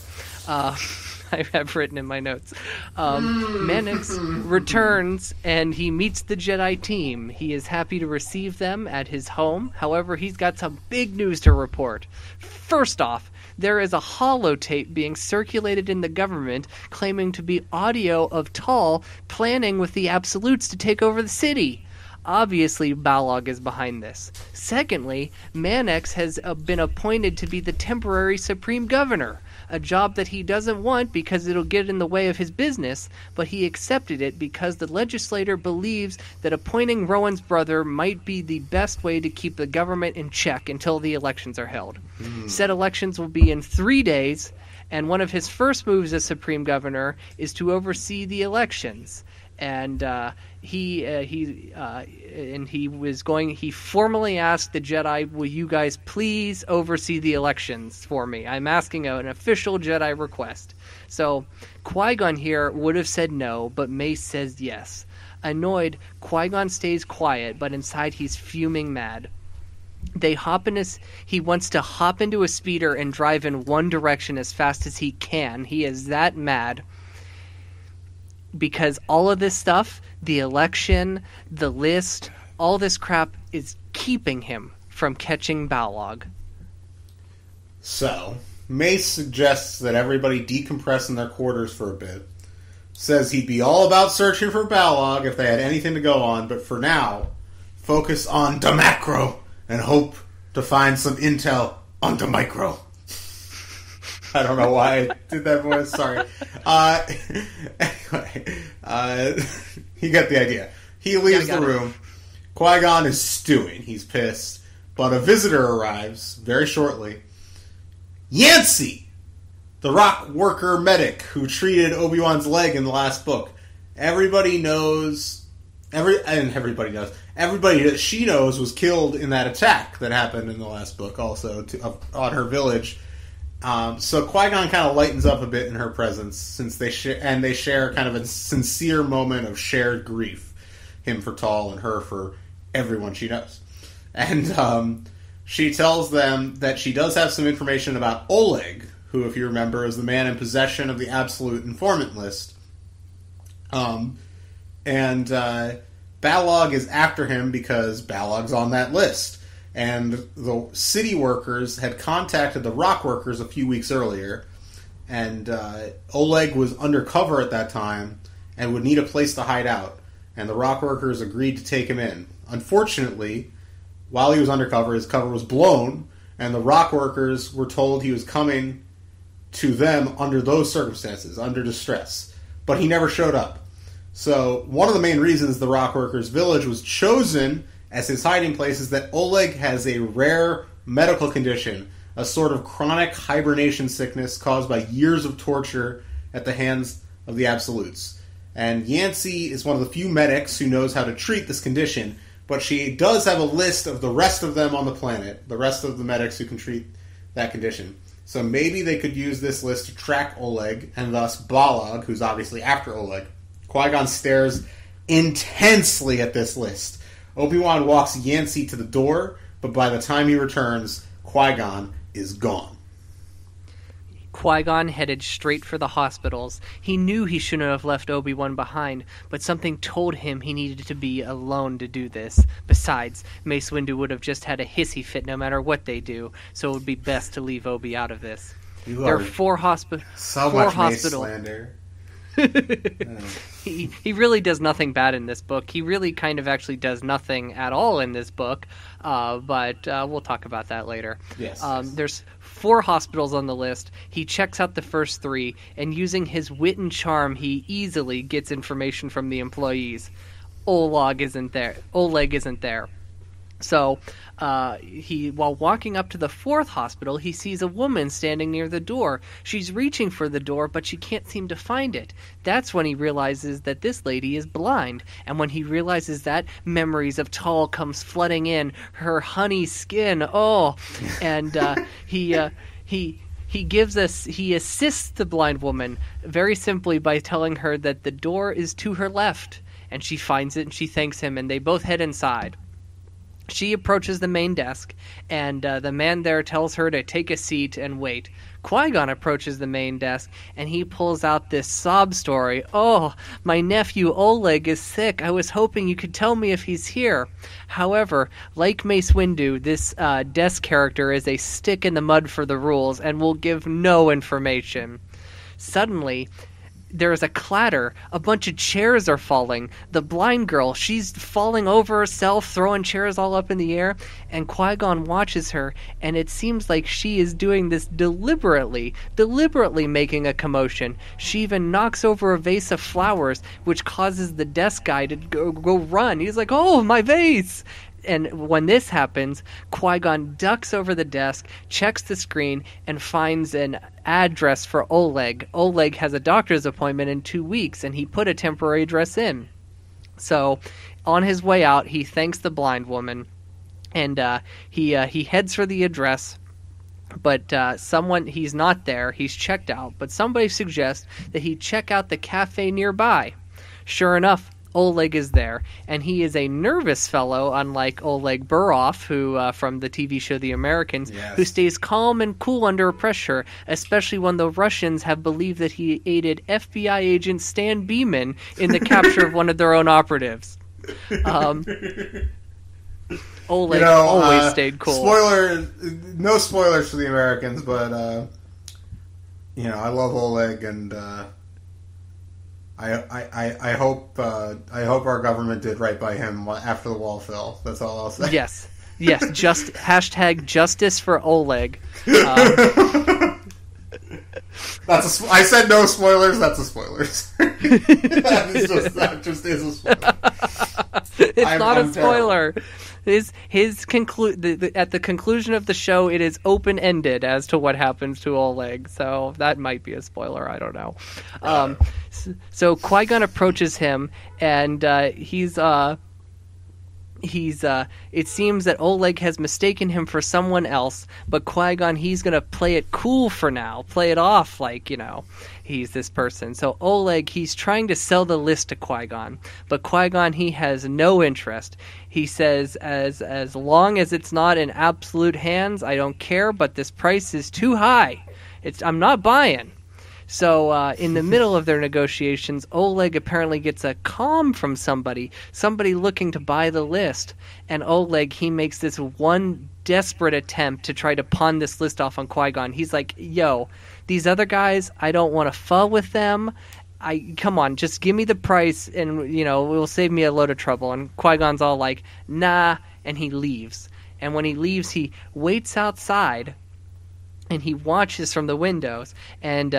I have written in my notes. Mannix returns and he meets the Jedi team. He is happy to receive them at his home. However, he's got some big news to report. First off, there is a holotape being circulated in the government claiming to be audio of Tal planning with the Absolutes to take over the city. Obviously, Balog is behind this. Secondly, Mannix has been appointed to be the temporary Supreme Governor, a job that he doesn't want because it'll get in the way of his business, but he accepted it because the legislator believes that appointing Rowan's brother might be the best way to keep the government in check until the elections are held. Said elections will be in 3 days, and one of his first moves as Supreme Governor is to oversee the elections. And he formally asked the Jedi, will you guys please oversee the elections for me? I'm asking an official Jedi request. So Qui-Gon here would have said no, but Mace says yes. Annoyed, Qui-Gon stays quiet, but inside he's fuming mad. He wants to hop into a speeder and drive in one direction as fast as he can. He is that mad. Because all of this stuff, the election, the list, all this crap is keeping him from catching Balog. So, Mace suggests that everybody decompress in their quarters for a bit. Says he'd be all about searching for Balog if they had anything to go on, but for now, focus on the macro and hope to find some intel on the micro. I don't know why I did that voice. Sorry. Anyway, you get the idea. He leaves the room. Qui-Gon is stewing. He's pissed. But a visitor arrives very shortly. Yancey! The rock worker medic who treated Obi-Wan's leg in the last book. Everybody knows... Everybody that she knows was killed in that attack that happened in the last book also on her village. So Qui-Gon kind of lightens up a bit in her presence since they share kind of a sincere moment of shared grief, him for Tal and her for everyone she knows. And she tells them that she does have some information about Oleg, who, if you remember, is the man in possession of the Absolute Informant list. And Balog is after him because Balog's on that list. And the city workers had contacted the rock workers a few weeks earlier, and Oleg was undercover at that time and would need a place to hide out, and the rock workers agreed to take him in. Unfortunately, while he was undercover, his cover was blown, and the rock workers were told he was coming to them under those circumstances, under distress. But he never showed up. So one of the main reasons the rock workers' village was chosen as his hiding place is that Oleg has a rare medical condition, a sort of chronic hibernation sickness caused by years of torture at the hands of the Absolutes. And Yancey is one of the few medics who knows how to treat this condition, but she does have a list of the rest of them on the planet, the rest of the medics who can treat that condition. So maybe they could use this list to track Oleg, and thus Balog, who's obviously after Oleg. Qui-Gon stares intensely at this list. Obi-Wan walks Yancey to the door, but by the time he returns, Qui-Gon is gone. Qui-Gon headed straight for the hospitals. He knew he shouldn't have left Obi-Wan behind, but something told him he needed to be alone to do this. Besides, Mace Windu would have just had a hissy fit no matter what they do, so it would be best to leave Obi out of this. There are four hospitals. So much Mace slander. He really does nothing bad in this book. He really kind of actually does nothing at all in this book, but we'll talk about that later. Yes. There's 4 hospitals on the list. He checks out the first 3, and using his wit and charm, he easily gets information from the employees. Oleg isn't there. So, while walking up to the 4th hospital, he sees a woman standing near the door. She's reaching for the door, but she can't seem to find it. That's when he realizes that this lady is blind. And when he realizes that, memories of Tal comes flooding in, her honey skin, and he assists the blind woman very simply by telling her that the door is to her left. And she finds it and she thanks him, and they both head inside. She approaches the main desk, and the man there tells her to take a seat and wait. Qui-Gon approaches the main desk, and he pulls out this sob story. "Oh, my nephew Oleg is sick. I was hoping you could tell me if he's here." However, like Mace Windu, this desk character is a stick in the mud for the rules and will give no information. Suddenly, there is a clatter. A bunch of chairs are falling. The blind girl, she's falling over herself, throwing chairs all up in the air, and Qui-Gon watches her, and it seems like she is doing this deliberately making a commotion. She even knocks over a vase of flowers, which causes the desk guy to go run. He's like, "Oh, my vase!" And when this happens, Qui-Gon ducks over the desk, checks the screen, and finds an address for Oleg. Oleg has a doctor's appointment in 2 weeks, and he put a temporary address in. So, on his way out, he thanks the blind woman, and he heads for the address. But he's not there. He's checked out. But somebody suggests that he check out the cafe nearby. Sure enough, Oleg is there, and he is a nervous fellow, unlike Oleg Burov, who from the TV show The Americans, who stays calm and cool under pressure, especially when the Russians have believed that he aided FBI agent Stan Beeman in the capture of one of their own operatives. Oleg always stayed cool. No spoilers for The Americans, but I love Oleg, and I hope our government did right by him after the wall fell. That's all I'll say. Yes. Just hashtag justice for Oleg. I said no spoilers. That's a spoilers. that just is a spoiler. It's not a spoiler. At the conclusion of the show, it is open-ended as to what happens to Oleg, so that might be a spoiler. I don't know. So Qui-Gon approaches him, and it seems that Oleg has mistaken him for someone else, but Qui-Gon, he's going to play it cool for now, play it off like, he's this person. So Oleg, he's trying to sell the list to Qui-Gon, but Qui-Gon, he has no interest. He says, as long as it's not in absolute hands, I don't care, but this price is too high. I'm not buying. So in the middle of their negotiations, Oleg apparently gets a comm from somebody looking to buy the list. And Oleg, he makes this one desperate attempt to try to pawn this list off on Qui-Gon. He's like, "Yo, these other guys, I don't want to fuck with them. Come on, just give me the price and, it will save me a load of trouble." And Qui-Gon's all like, "Nah," and he leaves. And when he leaves, he waits outside and he watches from the windows, and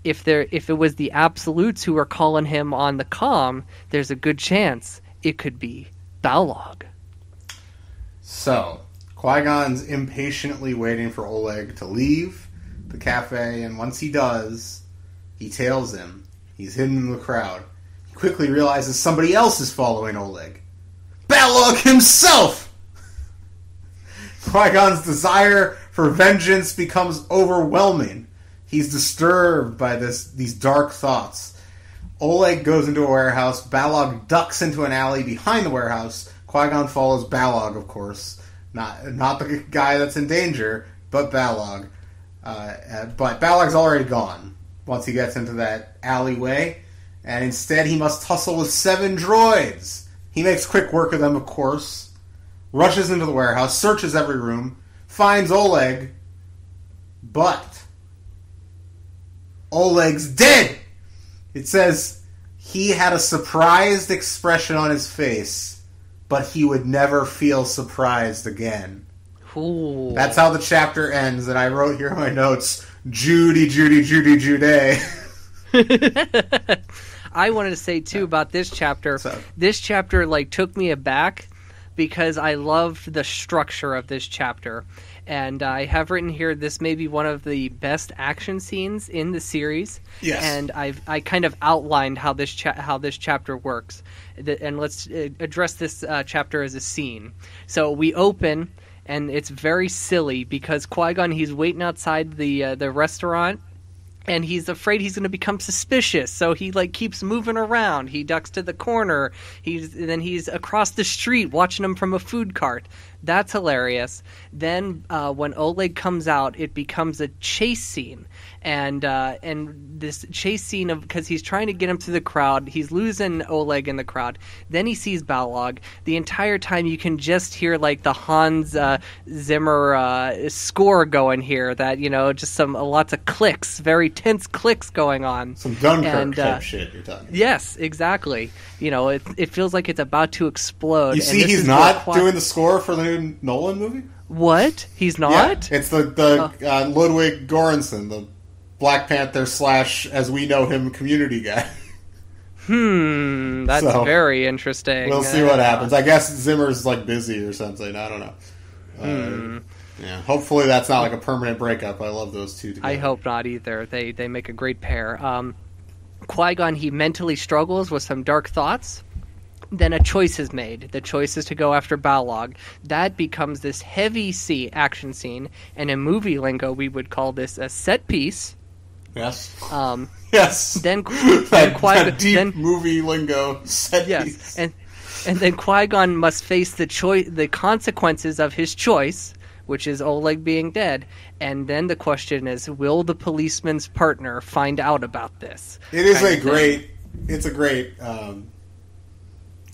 if it was the Absolutes who were calling him on the comm, there's a good chance it could be Balog. So, Qui-Gon's impatiently waiting for Oleg to leave the cafe, and once he does, he tails him. He's hidden in the crowd. He quickly realizes somebody else is following Oleg. Balog himself! Qui-Gon's desire for vengeance becomes overwhelming. He's disturbed by these dark thoughts. Oleg goes into a warehouse. Balog ducks into an alley behind the warehouse. Qui-Gon follows Balog, of course. Not the guy that's in danger, but Balog. But Balog's already gone once he gets into that alleyway. And instead he must tussle with 7 droids. He makes quick work of them, of course. Rushes into the warehouse, searches every room, finds Oleg, but Oleg's dead! It says, he had a surprised expression on his face, but he would never feel surprised again. Ooh. That's how the chapter ends, and I wrote here in my notes, Judy, Judy, Judy, Judy. I wanted to say, too, about this chapter. This chapter, took me aback because I loved the structure of this chapter. And I have written here, this may be one of the best action scenes in the series. Yes. And I kind of outlined how this chapter works. And let's address this chapter as a scene. So we open, and it's very silly because Qui-Gon, he's waiting outside the restaurant. And he's afraid he's going to become suspicious, so he keeps moving around. He ducks to the corner. Then he's across the street watching him from a food cart. That's hilarious. Then when Oleg comes out, it becomes a chase scene, and this chase scene because he's trying to get him through the crowd. He's losing Oleg in the crowd. Then he sees Balog. The entire time you can just hear the Hans Zimmer score going here. That just lots of clicks, very tense clicks going on. Some Dunkirk type shit you're talking about. Yes, exactly. It feels like it's about to explode. You see, he's not doing the score for the new Nolan movie? What? He's not? Yeah, it's the Ludwig Göransson, the Black Panther / as we know him, Community guy. That's very interesting. We'll see what happens. I guess Zimmer's busy or something. I don't know. Yeah, hopefully that's not a permanent breakup. I love those two together. I hope not either. They make a great pair. Qui-Gon, he mentally struggles with some dark thoughts. Then a choice is made. The choice is to go after Balog. That becomes this heavy action scene, and in movie lingo we would call this a set piece. Yes. Yes. Then Qui-Gon, deep movie lingo set piece. And then Qui-Gon must face the consequences of his choice, which is Oleg being dead. And then the question is, will the policeman's partner find out about this? It's a great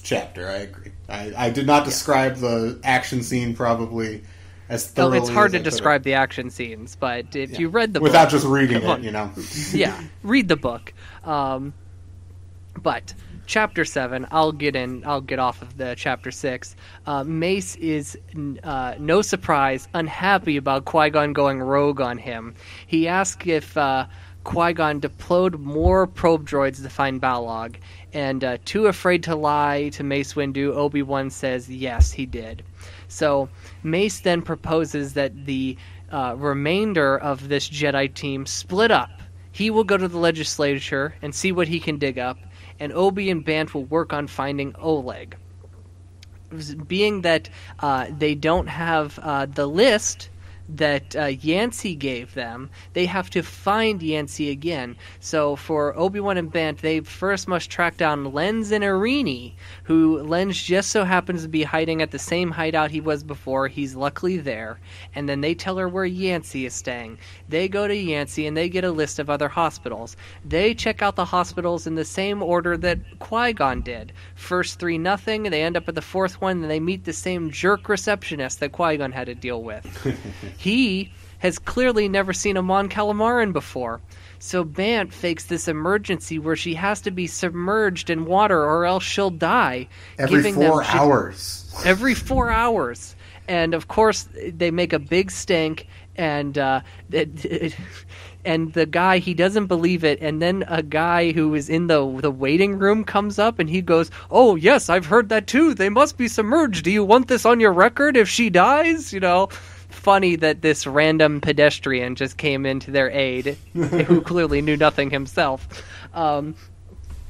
chapter, I agree. I did not describe the action scene probably as thoroughly. It's hard to describe the action scenes, but if you read the book... Without just reading it, Yeah, read the book. But... Chapter 7, I'll get off of the Chapter 6. Mace is, no surprise, unhappy about Qui-Gon going rogue on him. He asks if Qui-Gon deployed more probe droids to find Balog, and too afraid to lie to Mace Windu, Obi-Wan says yes, he did. So Mace then proposes that the remainder of this Jedi team split up. He will go to the legislature and see what he can dig up, and Obi and Bant will work on finding Oleg. Being that they don't have the list that Yancey gave them, they have to find Yancey again. So for Obi-Wan and Bant, they first must track down Lenz and Irini, who Lenz just so happens to be hiding at the same hideout he was before. He's luckily there. And then they tell her where Yancey is staying. They go to Yancey and they get a list of other hospitals. They check out the hospitals in the same order that Qui-Gon did. First 3-0, they end up at the fourth one, and they meet the same jerk receptionist that Qui-Gon had to deal with. He has clearly never seen a Mon Calamaran before. So Bant fakes this emergency where she has to be submerged in water or else she'll die. Every 4 hours. Every 4 hours. And of course, they make a big stink, and the guy, he doesn't believe it, and then a guy who is in the waiting room comes up, and he goes, "Oh, yes, I've heard that too. They must be submerged. Do you want this on your record if she dies?" Funny that this random pedestrian just came into their aid, who clearly knew nothing himself.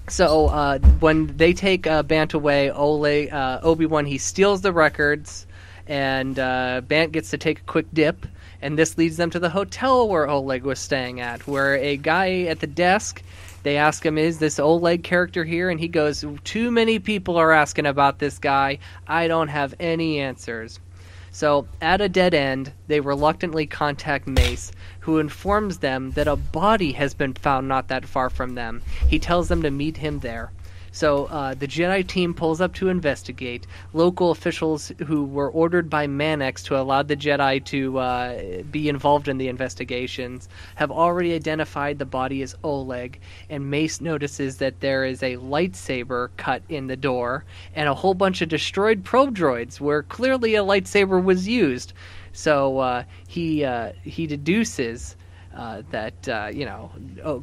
So when they take Bant away, Obi-Wan, he steals the records, and Bant gets to take a quick dip, and this leads them to the hotel where Oleg was staying at, where a guy at the desk, they ask him, "Is this Oleg character here?" And he goes, "Too many people are asking about this guy. I don't have any answers." So, at a dead end, they reluctantly contact Mace, who informs them that a body has been found not that far from them. He tells them to meet him there. So the Jedi team pulls up to investigate. Local officials who were ordered by Mannix to allow the Jedi to be involved in the investigations have already identified the body as Oleg, and Mace notices that there is a lightsaber cut in the door and a whole bunch of destroyed probe droids where clearly a lightsaber was used. So he deduces that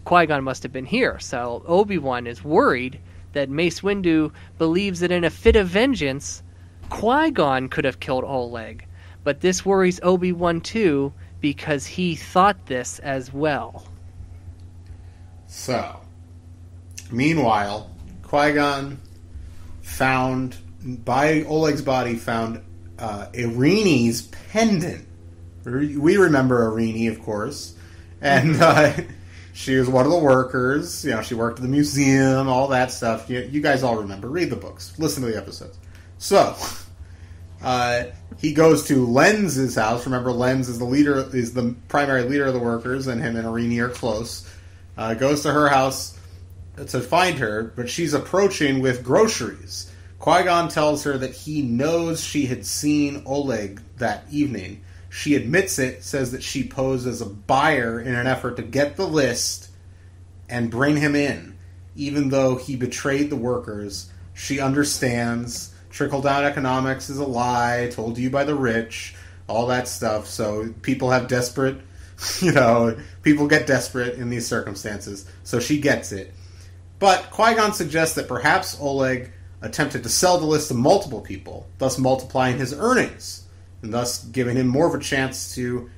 Qui-Gon must have been here. So Obi-Wan is worried that Mace Windu believes that in a fit of vengeance, Qui-Gon could have killed Oleg. But this worries Obi-Wan too, because he thought this as well. So, meanwhile, Qui-Gon found, by Oleg's body, found Irini's pendant. We remember Irini, of course. And she was one of the workers. She worked at the museum, all that stuff. You guys all remember. Read the books. Listen to the episodes. So, he goes to Lenz's house. Remember, Lenz is the primary leader of the workers, and him and Irini are close. Goes to her house to find her, but she's approaching with groceries. Qui-Gon tells her that he knows she had seen Oleg that evening. She admits it, says that she posed as a buyer in an effort to get the list and bring him in. Even though he betrayed the workers, she understands trickle-down economics is a lie, told to you by the rich, all that stuff. So people have desperate, people get desperate in these circumstances. So she gets it. But Qui-Gon suggests that perhaps Oleg attempted to sell the list to multiple people, thus multiplying his earnings, and thus giving him more of a chance to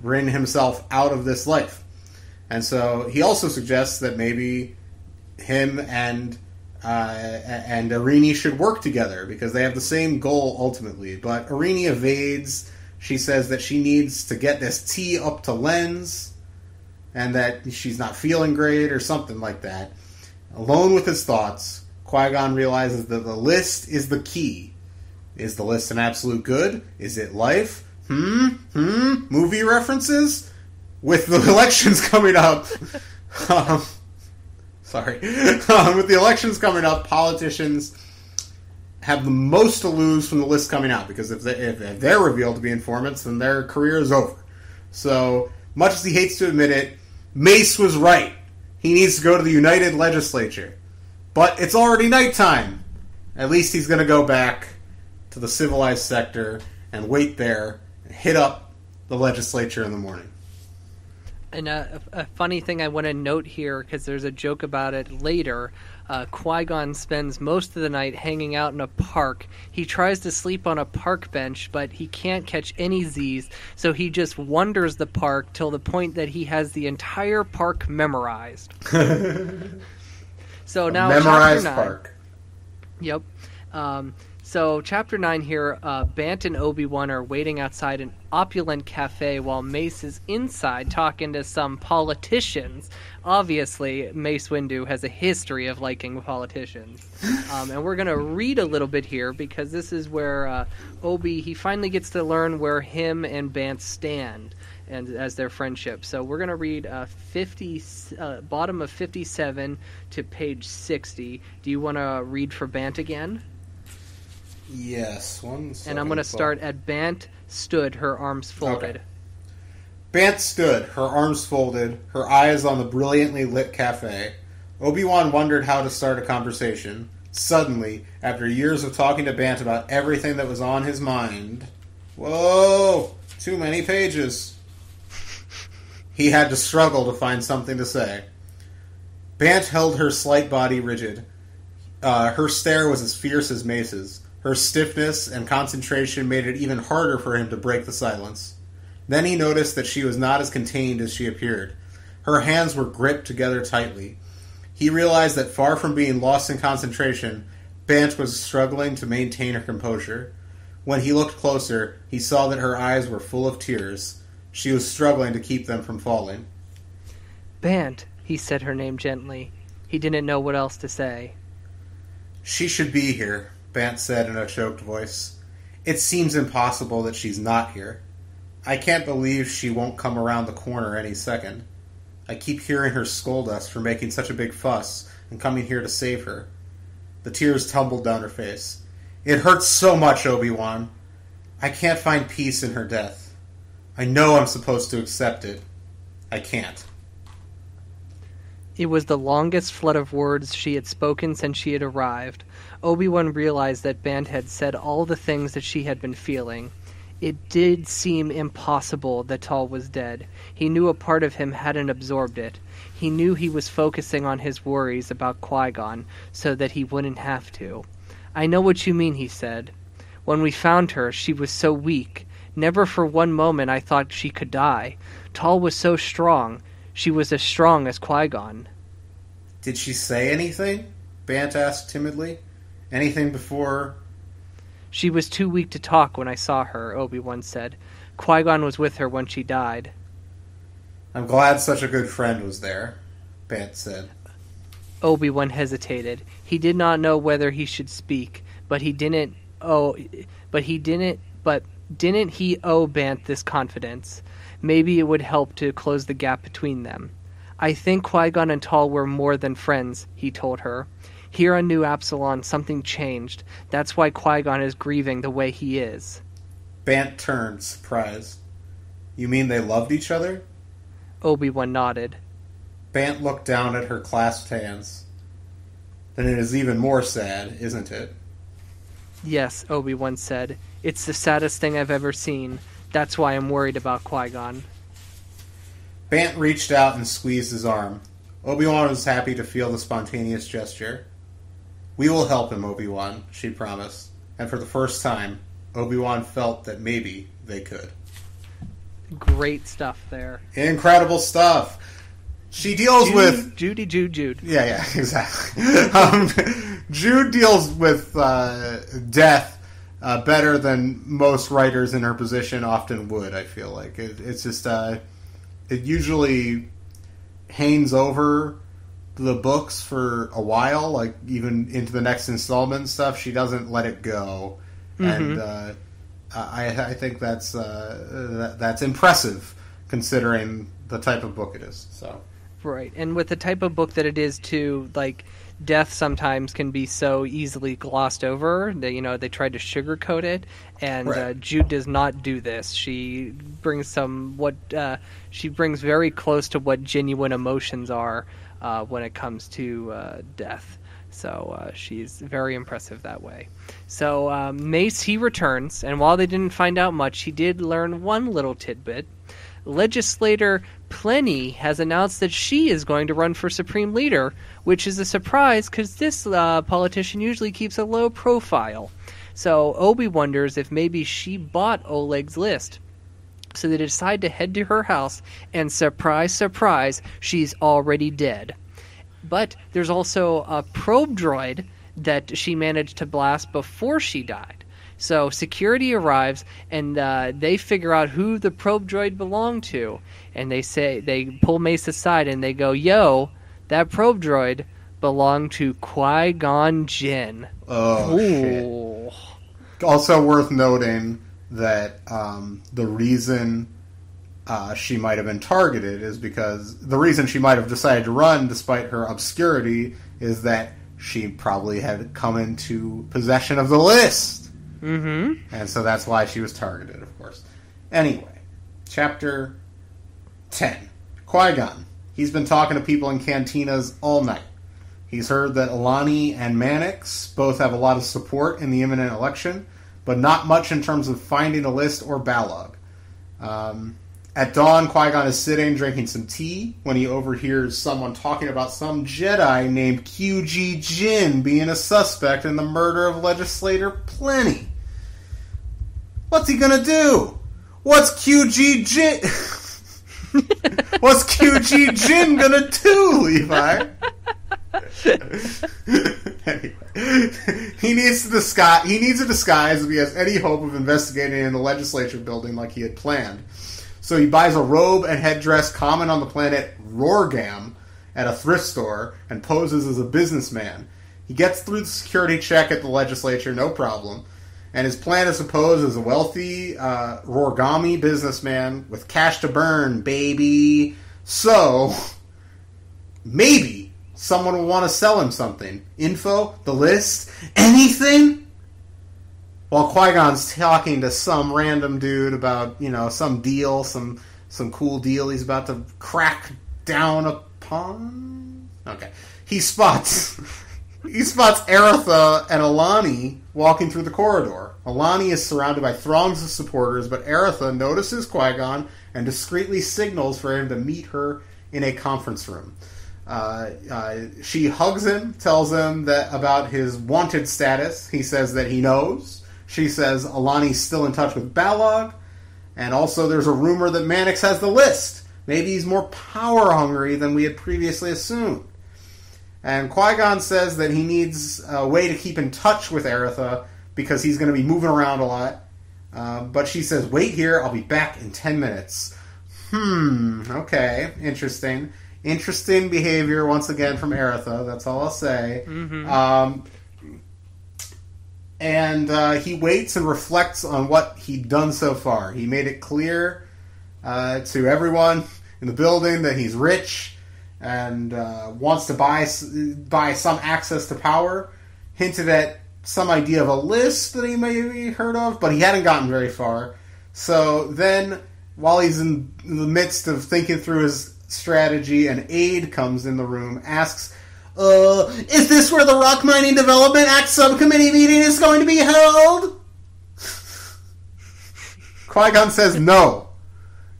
bring himself out of this life. And so he also suggests that maybe him and Irini should work together, because they have the same goal ultimately. But Irini evades. She says that she needs to get this tea up to Lenz, and that she's not feeling great or something like that. Alone with his thoughts, Qui-Gon realizes that the list is the key. Is the list an absolute good? Is it life? Movie references? With the elections coming up... with the elections coming up, politicians have the most to lose from the list coming out, because if they're revealed to be informants, then their career is over. So, much as he hates to admit it, Mace was right. He needs to go to the United Legislature. But it's already nighttime. At least he's going to go back to the civilized sector and wait there and hit up the legislature in the morning. And a funny thing I want to note here, because there's a joke about it later, Qui-Gon spends most of the night hanging out in a park. He tries to sleep on a park bench, but he can't catch any Z's, so he just wanders the park till the point that he has the entire park memorized. So now memorized Chapter 9. Park. Yep. So Chapter 9 here, Bant and Obi-Wan are waiting outside an opulent cafe while Mace is inside talking to some politicians. Obviously, Mace Windu has a history of liking politicians. And we're going to read a little bit here, because this is where he finally gets to learn where him and Bant stand and as their friendship. So we're going to read bottom of 57 to page 60. Do you want to read for Bant again? Yes, one second. And I'm going to start at Bant stood, her arms folded. Okay. Bant stood, her arms folded, her eyes on the brilliantly lit cafe. Obi-Wan wondered how to start a conversation. Suddenly, after years of talking to Bant about everything that was on his mind... Whoa! Too many pages. He had to struggle to find something to say. Bant held her slight body rigid. Her stare was as fierce as Mace's. Her stiffness and concentration made it even harder for him to break the silence. Then he noticed that she was not as contained as she appeared. Her hands were gripped together tightly. He realized that far from being lost in concentration, Bant was struggling to maintain her composure. When he looked closer, he saw that her eyes were full of tears. She was struggling to keep them from falling. Bant, he said her name gently. He didn't know what else to say. She should be here, Bant said in a choked voice. It seems impossible that she's not here. I can't believe she won't come around the corner any second. I keep hearing her scold us for making such a big fuss and coming here to save her. The tears tumbled down her face. "It hurts so much, Obi-Wan. I can't find peace in her death. I know I'm supposed to accept it. I can't." It was the longest flood of words she had spoken since she had arrived. Obi-Wan realized that Bant had said all the things that she had been feeling. It did seem impossible that Tal was dead. He knew a part of him hadn't absorbed it. He knew he was focusing on his worries about Qui-Gon so that he wouldn't have to. "I know what you mean," he said. "When we found her, she was so weak. Never for one moment I thought she could die. Tal was so strong. She was as strong as Qui-Gon." "Did she say anything?" Bant asked timidly. "Anything before..." "She was too weak to talk when I saw her," Obi-Wan said. "Qui-Gon was with her when she died." "I'm glad such a good friend was there," Bant said. Obi-Wan hesitated. He did not know whether he should speak, but didn't he owe Bant this confidence? Maybe it would help to close the gap between them. "I think Qui-Gon and Tal were more than friends," he told her. "Here on New Apsolon, something changed. That's why Qui-Gon is grieving the way he is." Bant turned, surprised. "You mean they loved each other?" Obi-Wan nodded. Bant looked down at her clasped hands. "Then it is even more sad, isn't it?" "Yes," Obi-Wan said. "It's the saddest thing I've ever seen. That's why I'm worried about Qui-Gon." Bant reached out and squeezed his arm. Obi-Wan was happy to feel the spontaneous gesture. "We will help him, Obi-Wan," she promised. And for the first time, Obi-Wan felt that maybe they could. Great stuff there. Incredible stuff. She deals with... Jude. Yeah, exactly. Jude deals with death better than most writers in her position often would, I feel like. It's just... it usually hangs over the books for a while, like even into the next installment and stuff. She doesn't let it go. Mm-hmm. And I think that's impressive considering the type of book it is. So right, and with the type of book that it is too, like death sometimes can be so easily glossed over. They tried to sugarcoat it, and right. Jude does not do this. She brings she brings very close to what genuine emotions are when it comes to death. So she's very impressive that way. So Mace, he returns, and while they didn't find out much, he did learn one little tidbit. Legislator Plenty has announced that she is going to run for Supreme Leader, which is a surprise because this politician usually keeps a low profile. So Obi wonders if maybe she bought Oleg's list. So they decide to head to her house, and surprise, surprise, she's already dead. But there's also a probe droid that she managed to blast before she died. So security arrives, and they figure out who the probe droid belonged to. And they pull Mace aside, and they go, "Yo, that probe droid belonged to Qui-Gon Jinn." Oh, ooh. Shit. Also worth noting that the reason she might have been targeted is because the reason she might have decided to run despite her obscurity is that she probably had come into possession of the list. Mm-hmm. And so that's why she was targeted, of course. Anyway, Chapter 10. Qui-Gon. He's been talking to people in cantinas all night. He's heard that Alani and Mannix both have a lot of support in the imminent election, but not much in terms of finding a list or Balog. At dawn, Qui-Gon is sitting drinking some tea when he overhears someone talking about some Jedi named QG Jinn being a suspect in the murder of Legislator Plenty. What's he gonna do? What's QG Jinn? What's QG Jinn gonna do, Levi? Anyway, he needs a disguise if he has any hope of investigating in the legislature building like he had planned. So he buys a robe and headdress common on the planet Rorgam at a thrift store and poses as a businessman. He gets through the security check at the legislature, no problem. And his plan is to pose as a wealthy Rorgami businessman with cash to burn, baby. So, maybe someone will want to sell him something. Info? The list? Anything? While Qui-Gon's talking to some random dude about, some deal, some cool deal he's about to crack down upon. Okay. He spots Aerotha and Alani walking through the corridor. Alani is surrounded by throngs of supporters, but Aerotha notices Qui-Gon and discreetly signals for him to meet her in a conference room. She hugs him, tells him about his wanted status. He says that he knows. She says Alani's still in touch with Balog, and also there's a rumor that Mannix has the list. Maybe he's more power-hungry than we had previously assumed. And Qui-Gon says that he needs a way to keep in touch with Aerotha because he's going to be moving around a lot. But she says, wait here, I'll be back in 10 minutes. Okay, interesting. Interesting behavior, once again, from Aerotha. That's all I'll say. Mm-hmm. And he waits and reflects on what he'd done so far. He made it clear to everyone in the building that he's rich and wants to buy some access to power. Hinted at some idea of a list that he may have heard of, but he hadn't gotten very far. So then, while he's in the midst of thinking through his strategy, an aide comes in the room, asks, is this where the Rock Mining Development Act Subcommittee meeting is going to be held? Qui-Gon says no.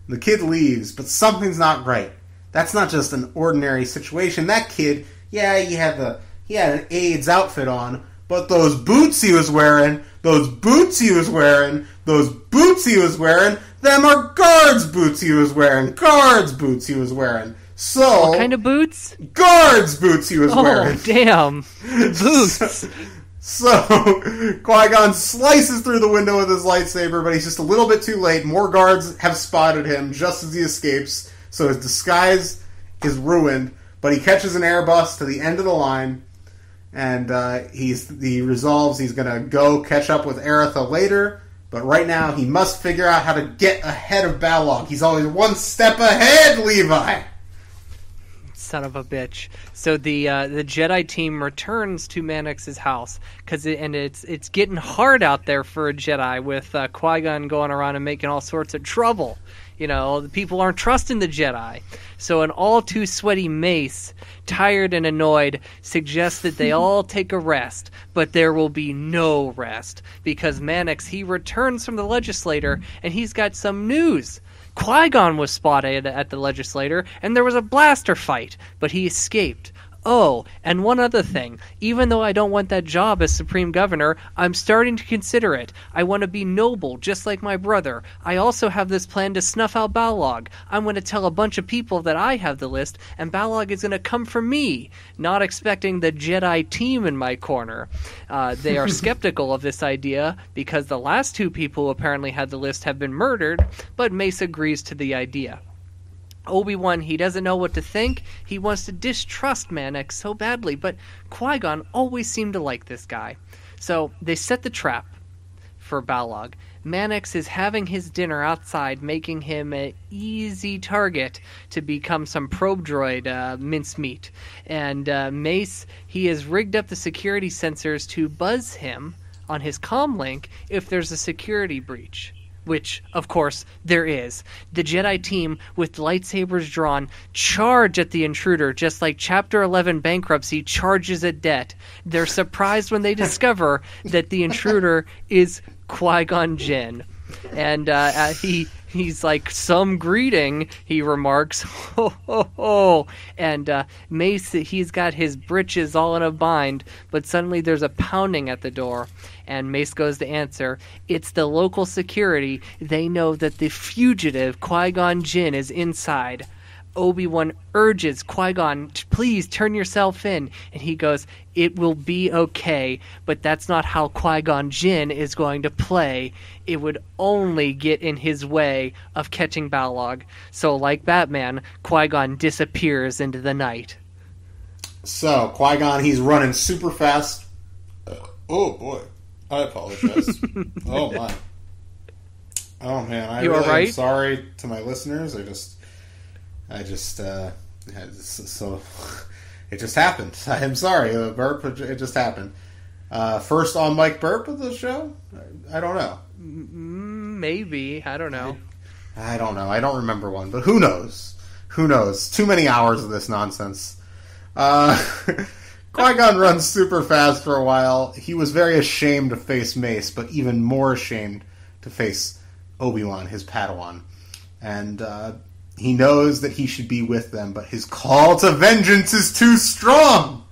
The kid leaves, but something's not right. That's not just an ordinary situation. That kid, he had an aide's outfit on, but those boots he was wearing, them are guards boots he was wearing. So, what kind of boots? Guards boots he was wearing. Oh, damn. Boots. So Qui-Gon slices through the window with his lightsaber, but he's just a little bit too late. More guards have spotted him just as he escapes, so his disguise is ruined. But he catches an airbus to the end of the line, and he resolves he's going to go catch up with Aerotha later. But right now, he must figure out how to get ahead of Balog. He's always one step ahead, Levi! Son of a bitch. So the Jedi team returns to Mannix's house it's getting hard out there for a Jedi with Qui-Gon going around and making all sorts of trouble. The people aren't trusting the Jedi. So an all too sweaty Mace, tired and annoyed, suggests that they all take a rest, but there will be no rest because Mannix, he returns from the Legislator and he's got some news. Qui-Gon was spotted at the Legislator, and there was a blaster fight, but he escaped. Oh, and one other thing. Even though I don't want that job as Supreme Governor, I'm starting to consider it. I want to be noble, just like my brother. I also have this plan to snuff out Balog. I'm going to tell a bunch of people that I have the list, and Balog is going to come for me. Not expecting the Jedi team in my corner. They are skeptical of this idea, because the last two people who apparently had the list have been murdered, but Mace agrees to the idea. Obi-Wan, he doesn't know what to think. He wants to distrust Mannix so badly, but Qui-Gon always seemed to like this guy. So they set the trap for Balog. Mannix is having his dinner outside, making him an easy target to become some probe droid mincemeat. And Mace, he has rigged up the security sensors to buzz him on his comm link if there's a security breach. Which, of course, there is. The Jedi team, with lightsabers drawn, charge at the intruder, just like Chapter 11 Bankruptcy charges at debt. They're surprised when they discover that the intruder is Qui-Gon Jinn. And he's like, some greeting, he remarks. Ho, ho, ho. And Mace, he's got his britches all in a bind, but suddenly there's a pounding at the door. And Mace goes to answer. It's the local security. They know that the fugitive Qui-Gon Jinn is inside. Obi-Wan urges Qui-Gon, please turn yourself in. And he goes, it will be okay, but that's not how Qui-Gon Jinn is going to play. It would only get in his way of catching Balog. So like Batman, Qui-Gon disappears into the night. So, Qui-Gon, he's running super fast. Oh, boy. I apologize. Oh, my. Oh, man. I really am sorry to my listeners. I just had so... It just happened. I'm sorry, the burp, it just happened. First on-mic burp of the show? I don't know. Maybe. I don't know. I don't know. I don't remember one, but who knows? Who knows? Too many hours of this nonsense. Qui-Gon runs super fast for a while. He was very ashamed to face Mace, but even more ashamed to face Obi-Wan, his Padawan. And he knows that he should be with them, but his call to vengeance is too strong!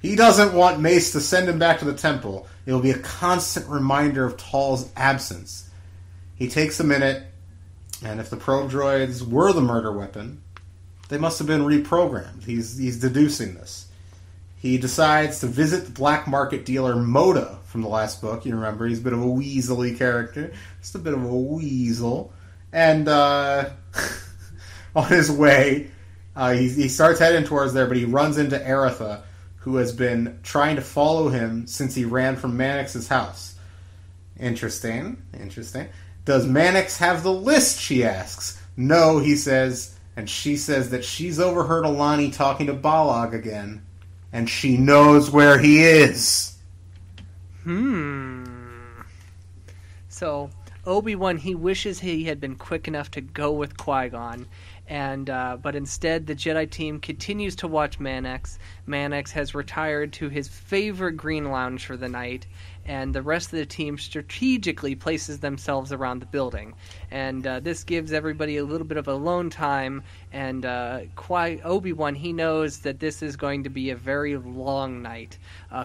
He doesn't want Mace to send him back to the temple. It will be a constant reminder of Tall's absence. He takes a minute, and if the probe droids were the murder weapon, they must have been reprogrammed. He's deducing this. He decides to visit the black market dealer Moda from the last book. You remember, he's a bit of a weaselly character. Just a bit of a weasel. And on his way, he starts heading towards there, but he runs into Aerotha, who has been trying to follow him since he ran from Mannix's house. Interesting. Does Mannix have the list, she asks. No, he says, and she says that she's overheard Alani talking to Balog again. And she knows where he is. So, Obi-Wan, he wishes he had been quick enough to go with Qui-Gon. But instead, the Jedi team continues to watch Mannix. Mannix has retired to his favorite green lounge for the night. And the rest of the team strategically places themselves around the building. And this gives everybody a little bit of alone time. And Obi-Wan, he knows that this is going to be a very long night.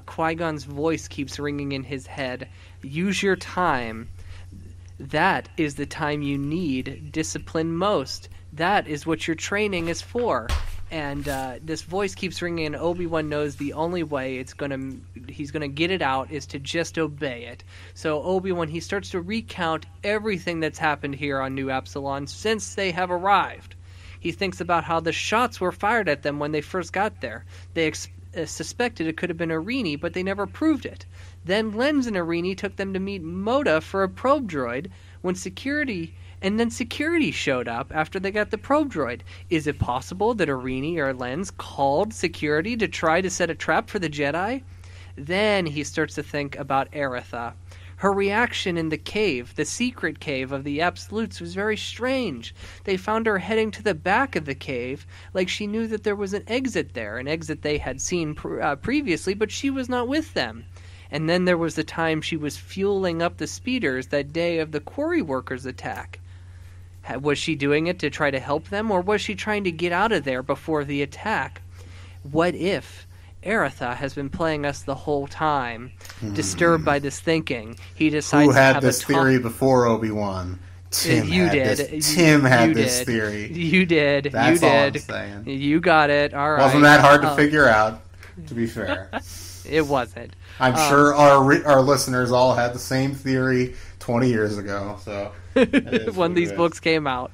Qui-Gon's voice keeps ringing in his head. Use your time. That is the time you need discipline most. That is what your training is for. And this voice keeps ringing, and Obi-Wan knows the only way he's gonna get it out is to just obey it. So Obi-Wan, he starts to recount everything that's happened here on New Apsolon since they have arrived. He thinks about how the shots were fired at them when they first got there. They suspected it could have been Irini, but they never proved it. Then Lenz and Irini took them to meet Moda for a probe droid when security showed up after they got the probe droid. Is it possible that Irini or Lenz called security to try to set a trap for the Jedi? Then he starts to think about Aerotha. Her reaction in the cave, the secret cave of the Absolutes, was very strange. They found her heading to the back of the cave, like she knew that there was an exit there, an exit they had seen previously, but she was not with them. And then there was the time she was fueling up the speeders that day of the quarry workers' attack. Was she doing it to try to help them, or was she trying to get out of there before the attack? What if Aerotha has been playing us the whole time? Disturbed by this thinking, he decides Who had to have this theory before Obi-Wan? Tim you had did. This. Tim had you this did. theory. You did. That's you all did. I'm saying. You got it. All right. Wasn't that hard to figure out, to be fair. It wasn't. I'm sure our listeners all had the same theory 20 years ago. So when these books came out.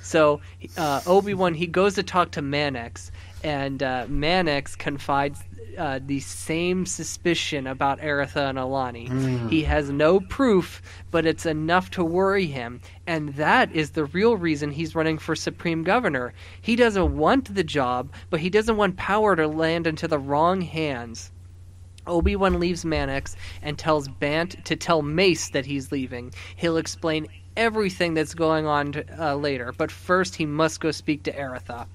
So Obi-Wan, he goes to talk to Mannix, and Mannix confides the same suspicion about Aerotha and Alani. He has no proof, but it's enough to worry him, and that is the real reason he's running for Supreme Governor. He doesn't want the job, but he doesn't want power to land into the wrong hands. Obi-Wan leaves Mannix and tells Bant to tell Mace that he's leaving. He'll explain everything that's going on later, but first he must go speak to Aerotha.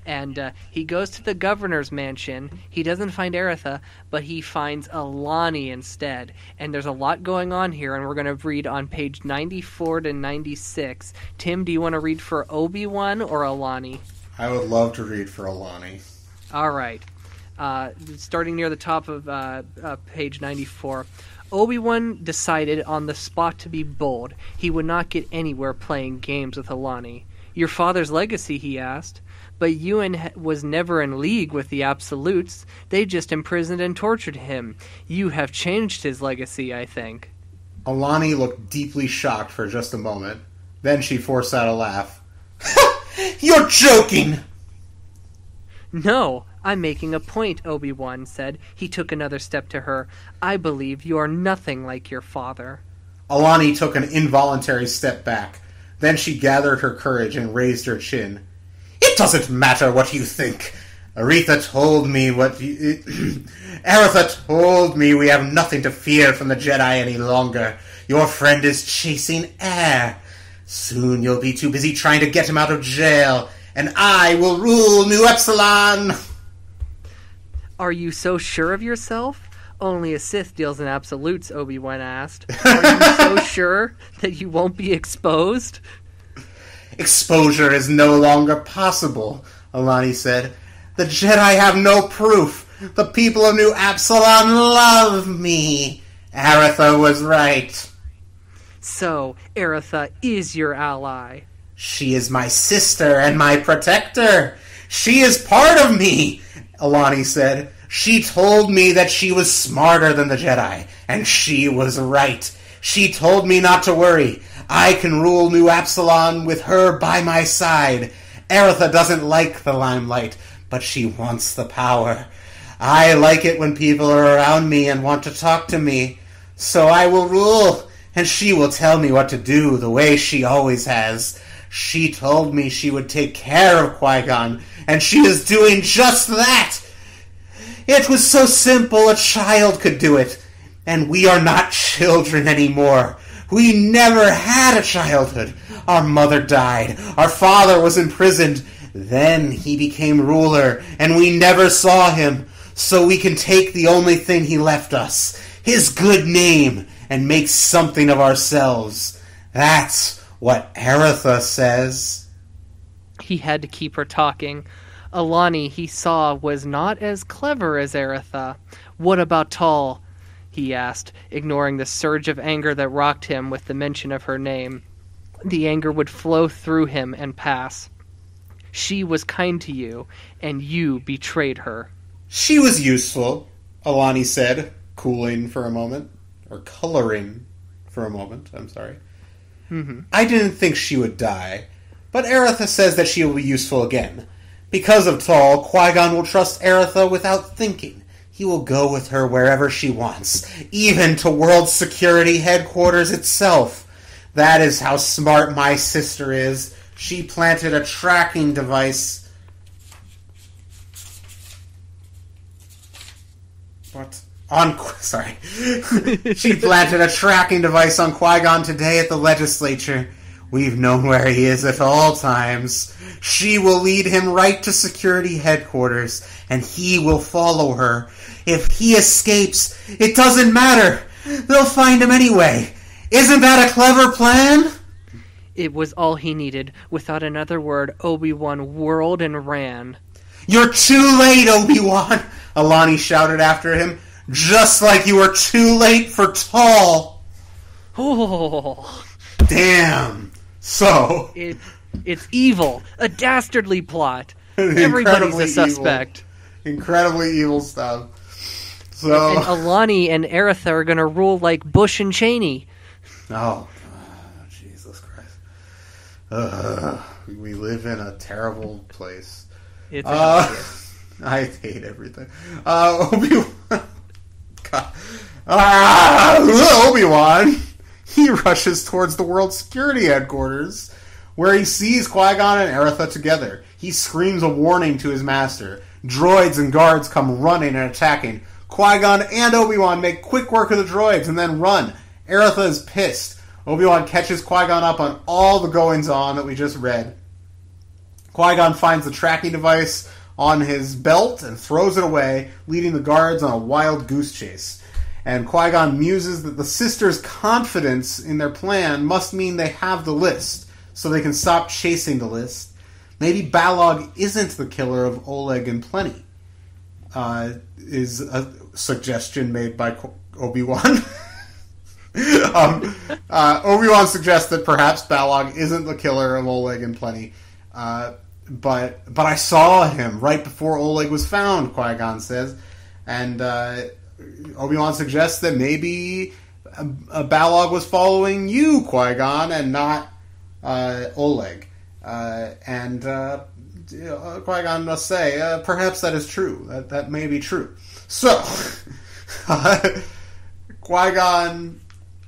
And he goes to the governor's mansion. He doesn't find Aerotha, but he finds Alani instead. And there's a lot going on here, and we're going to read on page 94 to 96. Tim, do you want to read for Obi-Wan or Alani? I would love to read for Alani. All right. Starting near the top of page 94. Obi-Wan decided on the spot to be bold. He would not get anywhere playing games with Alani. Your father's legacy, he asked. But Ewan was never in league with the Absolutes. They just imprisoned and tortured him. You have changed his legacy, I think. Alani looked deeply shocked for just a moment. Then she forced out a laugh. You're joking! No, I'm making a point, Obi-Wan said. He took another step to her. I believe you are nothing like your father. Alani took an involuntary step back. Then she gathered her courage and raised her chin. It doesn't matter what you think. Aretha told me Aretha told me we have nothing to fear from the Jedi any longer. Your friend is chasing air. Soon you'll be too busy trying to get him out of jail, and I will rule New Epsilon. Are you so sure of yourself? Only a Sith deals in absolutes, Obi-Wan asked. Are you so sure that you won't be exposed? Exposure is no longer possible, Alani said. The Jedi have no proof. The people of New Apsolon love me. Aretha was right. So, Aretha is your ally. She is my sister and my protector. She is part of me, Alani said. She told me that she was smarter than the Jedi, and she was right. She told me not to worry. I can rule New Apsolon with her by my side. Aretha doesn't like the limelight, but she wants the power. I like it when people are around me and want to talk to me. So I will rule, and she will tell me what to do the way she always has. She told me she would take care of Qui-Gon, and she is doing just that. It was so simple a child could do it, and we are not children anymore. We never had a childhood. Our mother died. Our father was imprisoned. Then he became ruler, and we never saw him. So we can take the only thing he left us, his good name, and make something of ourselves. That's what Aretha says. He had to keep her talking. Alani, he saw, was not as clever as Aretha. What about Tal? He asked, ignoring the surge of anger that rocked him with the mention of her name. The anger would flow through him and pass. She was kind to you, and you betrayed her. She was useful, Alani said, cooling for a moment. Or coloring for a moment, I'm sorry. Mm-hmm. I didn't think she would die, but Aretha says that she will be useful again. Because of Tal, Qui-Gon will trust Aretha without thinking. He will go with her wherever she wants, even to World Security Headquarters itself. That is how smart my sister is. She planted a tracking device. What? Sorry. She planted a tracking device on Qui-Gon today at the legislature. We've known where he is at all times. She will lead him right to security headquarters, and he will follow her. If he escapes, it doesn't matter. They'll find him anyway. Isn't that a clever plan? It was all he needed. Without another word, Obi-Wan whirled and ran. You're too late, Obi-Wan, Alani shouted after him. Just like you were too late for Tal. Oh. Damn. So... It's evil. A dastardly plot. Everybody's a suspect. Incredibly evil stuff. So... And Alani and Aretha are going to rule like Bush and Cheney. Oh, Jesus Christ. We live in a terrible place. It's I hate everything. Obi-Wan... Obi-Wan! He rushes towards the World Security Headquarters, where he sees Qui-Gon and Aretha together. He screams a warning to his master. Droids and guards come running and attacking. Qui-Gon and Obi-Wan make quick work of the droids and then run. Aretha is pissed. Obi-Wan catches Qui-Gon up on all the goings-on that we just read. Qui-Gon finds the tracking device on his belt and throws it away, leading the guards on a wild goose chase. And Qui-Gon muses that the sisters' confidence in their plan must mean they have the list, so they can stop chasing the list. Maybe Balog isn't the killer of Oleg and Plenty, is a suggestion made by Obi-Wan. Obi-Wan suggests that perhaps Balog isn't the killer of Oleg and Plenty, but I saw him right before Oleg was found, Qui-Gon says, and Obi-Wan suggests that maybe Balog was following you, Qui-Gon, and not Oleg. And Qui-Gon must say, perhaps that is true. That may be true. So, Qui-Gon...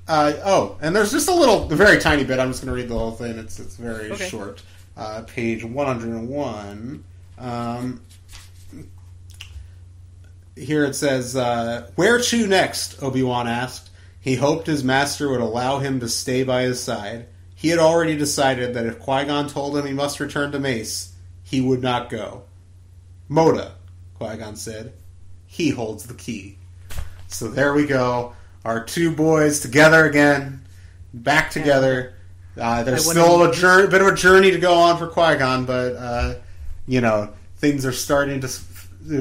and there's just a very tiny bit. I'm just going to read the whole thing. It's very short. Page 101. here it says, "Where to next?" Obi-Wan asked. He hoped his master would allow him to stay by his side. He had already decided that if Qui-Gon told him he must return to Mace, he would not go. "Moda," Qui-Gon said. "He holds the key." So there we go. Our two boys together again. Back together. There's still a bit of a journey to go on for Qui-Gon, but, things are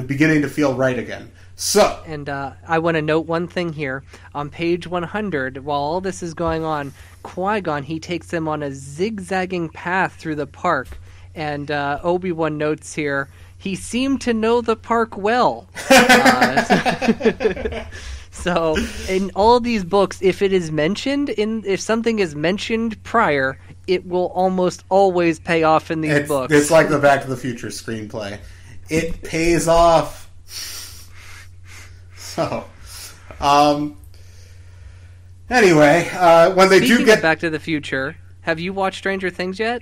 beginning to feel right again. So, and I want to note one thing here. On page 100, while all this is going on, Qui-Gon, he takes them on a zigzagging path through the park. And Obi-Wan notes here, he seemed to know the park well. So, in all these books, if it is mentioned, if something is mentioned prior, it will almost always pay off in these books. It's like the Back to the Future screenplay. It pays off. So, anyway, when they do get Back to the Future, have you watched Stranger Things yet?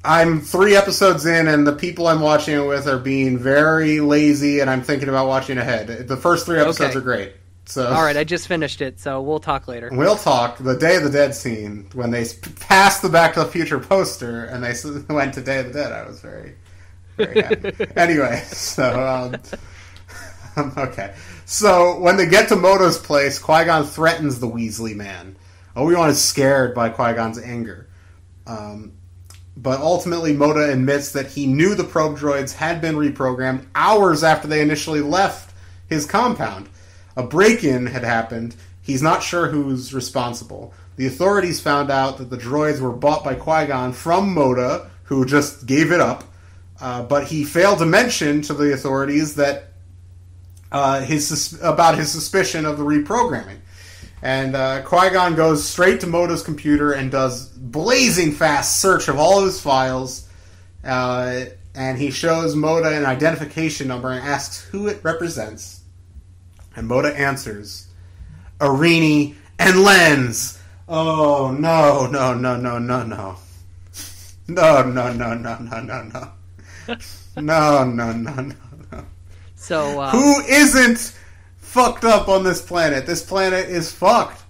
I'm 3 episodes in, and the people I'm watching it with are being very lazy, and I'm thinking about watching ahead. The first 3 episodes are great. So, all right, I just finished it, so we'll talk later. We'll talk. The Day of the Dead scene, when they passed the Back to the Future poster, and they went to Day of the Dead, I was very, very happy. Anyway, so, okay. So, when they get to Moda's place, Qui-Gon threatens the Weasley man. Obi-Wan is scared by Qui-Gon's anger. But ultimately, Moda admits that he knew the probe droids had been reprogrammed hours after they initially left his compound. A break-in had happened. He's not sure who's responsible. The authorities found out that the droids were bought by Qui-Gon from Moda, who just gave it up. But he failed to mention to the authorities that about his suspicion of the reprogramming. And Qui-Gon goes straight to Moda's computer and does blazing fast search of all of his files. And he shows Moda an identification number and asks who it represents. And Moda answers, Irini and Lens. Oh, no. No. No. So, who isn't fucked up on this planet? This planet is fucked.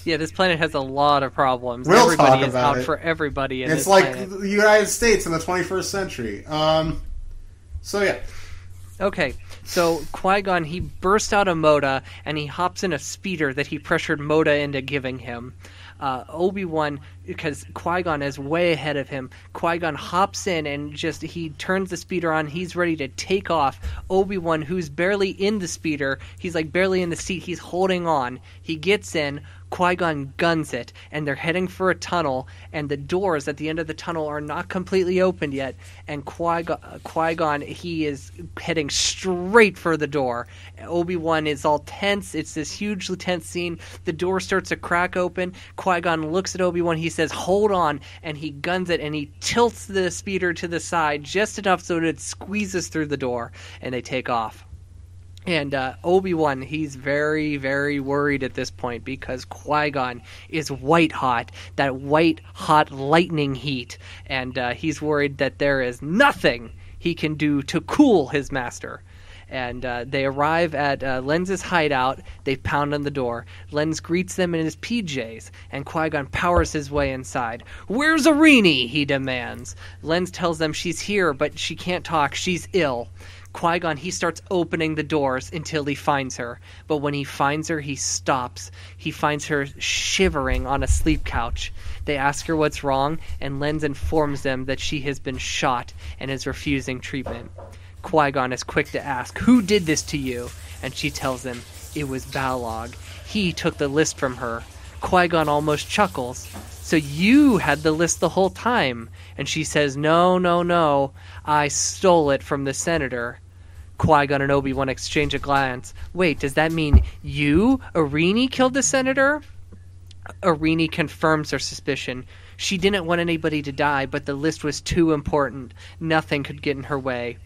Yeah, this planet has a lot of problems. Everybody talk about is out for everybody in this planet. It's like the United States in the 21st century. So, yeah. Okay, so Qui-Gon, he bursts out of Moda, and he hops in a speeder that he pressured Moda into giving him. Obi-Wan, because Qui-Gon is way ahead of him, Qui-Gon hops in and he turns the speeder on. He's ready to take off. Obi-Wan, who's barely in the speeder, he's like barely in the seat, he's holding on. He gets in, Qui-Gon guns it, and they're heading for a tunnel, and the doors at the end of the tunnel are not completely opened yet, and Qui-Gon, he is heading straight for the door. Obi-Wan is all tense. It's this hugely tense scene. The door starts to crack open. Qui-Gon looks at Obi-Wan. He says, hold on, and he guns it, and he tilts the speeder to the side just enough so that it squeezes through the door, and they take off. And Obi-Wan, he's very, very worried at this point because Qui-Gon is white hot, that white hot lightning heat, and he's worried that there is nothing he can do to cool his master. And they arrive at Lens's hideout. They pound on the door. Lens greets them in his PJs, and Qui-Gon powers his way inside. "Where's Irini?" he demands. Lens tells them she's here, but she can't talk. She's ill. Qui-Gon, he starts opening the doors until he finds her. But when he finds her, he stops. He finds her shivering on a sleep couch. They ask her what's wrong, and Lens informs them that she has been shot and is refusing treatment. Qui-Gon is quick to ask, "Who did this to you?" And she tells him, "It was Balog. He took the list from her." Qui-Gon almost chuckles. "So you had the list the whole time?" And she says, No. I stole it from the senator." Qui-Gon and Obi-Wan exchange a glance. "Wait, does that mean you, Irini, killed the senator?" Irini confirms her suspicion. She didn't want anybody to die, but the list was too important. Nothing could get in her way.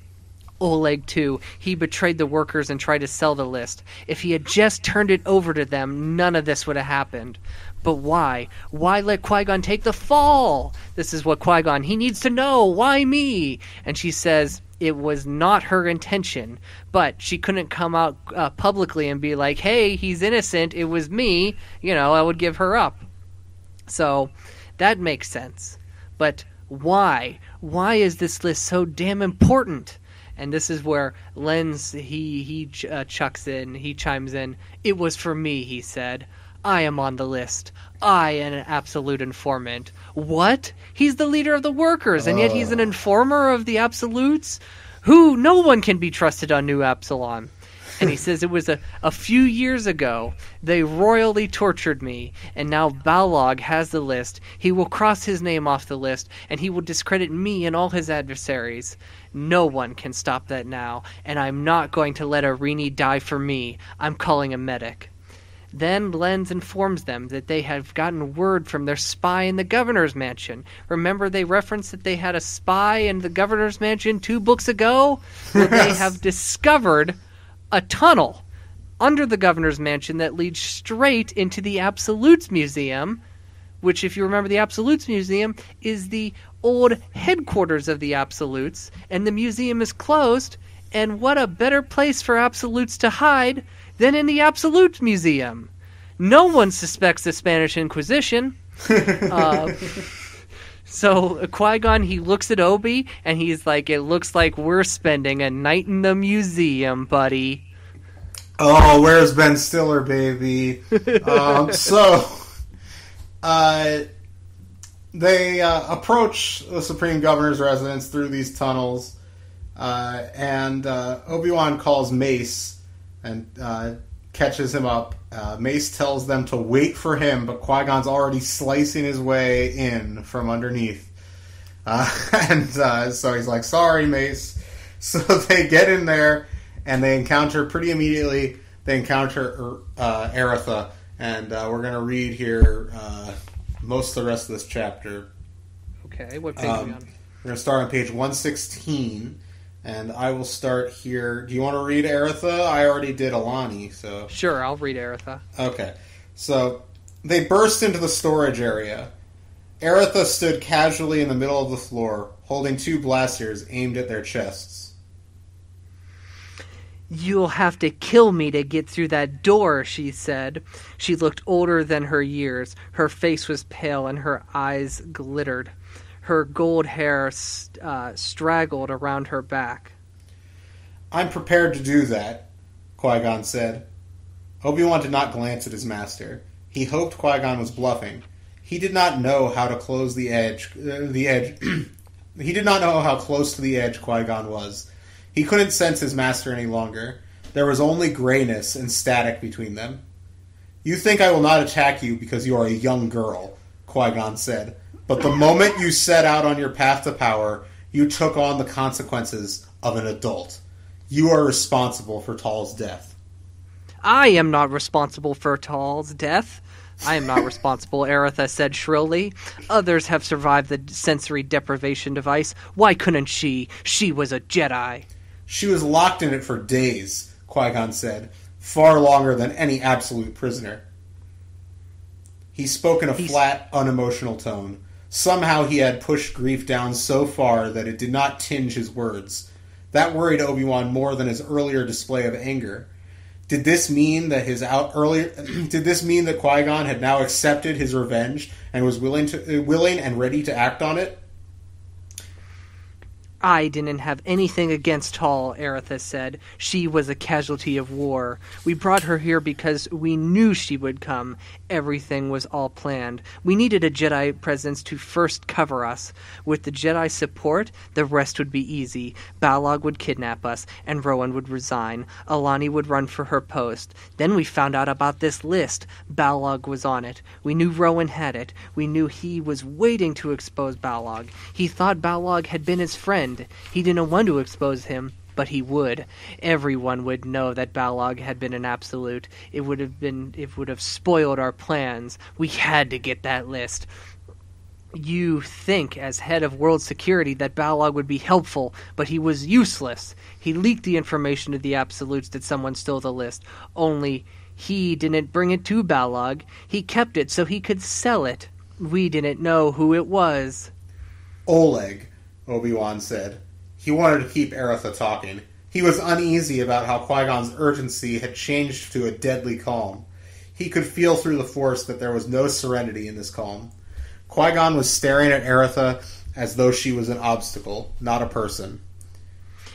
Oleg, too. He betrayed the workers and tried to sell the list. If he had just turned it over to them, none of this would have happened. But why? Why let Qui-Gon take the fall? This is what Qui-Gon, he needs to know. Why me? And she says, it was not her intention, but she couldn't come out publicly and be like, hey, he's innocent, it was me, I would give her up. So that makes sense. But why? Why is this list so damn important? And this is where Lenz, he chimes in. It was for me, he said. I am on the list. I am an absolute informant. What? He's the leader of the workers, and yet he's an informer of the absolutes? No one can be trusted on New Absalon. And he says it was a few years ago. They royally tortured me, and now Balog has the list. He will cross his name off the list, and he will discredit me and all his adversaries. No one can stop that now, and I'm not going to let Arini die for me. I'm calling a medic. Then Lenz informs them that they have gotten word from their spy in the governor's mansion. Remember they referenced that they had a spy in the governor's mansion 2 books ago? Well, they have discovered a tunnel under the governor's mansion that leads straight into the Absolutes Museum, which, if you remember, the Absolutes Museum is the old headquarters of the Absolutes, and the museum is closed, and what a better place for Absolutes to hide than in the Absolute Museum. No one suspects the Spanish Inquisition. So Qui-Gon, he looks at Obi, and he's like, it looks like we're spending a night in the museum, buddy. Oh, where's Ben Stiller, baby? They approach the Supreme Governor's residence through these tunnels, and Obi-Wan calls Mace and catches him up. Mace tells them to wait for him, but Qui-Gon's already slicing his way in from underneath. So he's like, sorry, Mace. So they get in there, and they encounter, pretty immediately, Aerotha. And we're going to read here most of the rest of this chapter. Okay, what page are we on? We're going to start on page 116. And I will start here. Do you want to read Aerotha? I already did Alani, so... Sure, I'll read Aerotha. Okay. So, they burst into the storage area. Aerotha stood casually in the middle of the floor, holding 2 blasters aimed at their chests. You'll have to kill me to get through that door, she said. She looked older than her years. Her face was pale and her eyes glittered. Her gold hair straggled around her back. I'm prepared to do that, Qui-Gon said. Obi-Wan did not glance at his master. He hoped Qui-Gon was bluffing. He did not know how to close the edge. He did not know how close to the edge Qui-Gon was. He couldn't sense his master any longer. There was only grayness and static between them. You think I will not attack you because you are a young girl, Qui-Gon said. But the moment you set out on your path to power, you took on the consequences of an adult. You are responsible for Tal's death. I am not responsible for Tal's death. I am not responsible, Aerotha said shrilly. Others have survived the sensory deprivation device. Why couldn't she? She was a Jedi. She was locked in it for days, Qui-Gon said. Far longer than any absolute prisoner. He spoke in a flat, unemotional tone. Somehow he had pushed grief down so far that it did not tinge his words. That worried Obi-Wan more than his earlier display of anger. Did this mean that Qui-Gon had now accepted his revenge and was willing and ready to act on it? I didn't have anything against Tal, Aerotha said. She was a casualty of war. We brought her here because we knew she would come. Everything was all planned. We needed a Jedi presence to first cover us. With the Jedi support, the rest would be easy. Balog would kidnap us, and Rowan would resign. Alani would run for her post. Then we found out about this list. Balog was on it. We knew Rowan had it. We knew he was waiting to expose Balog. He thought Balog had been his friend. He didn't want to expose him, but he would. Everyone would know that Balog had been an absolute. It would have spoiled our plans. We had to get that list. You think, as head of world security, that Balog would be helpful, but he was useless. He leaked the information to the absolutes that someone stole the list. Only he didn't bring it to Balog. He kept it so he could sell it. We didn't know who it was. Oleg, Obi-Wan said. He wanted to keep Aretha talking. He was uneasy about how Qui-Gon's urgency had changed to a deadly calm. He could feel through the Force that there was no serenity in this calm. Qui-Gon was staring at Aretha as though she was an obstacle, not a person.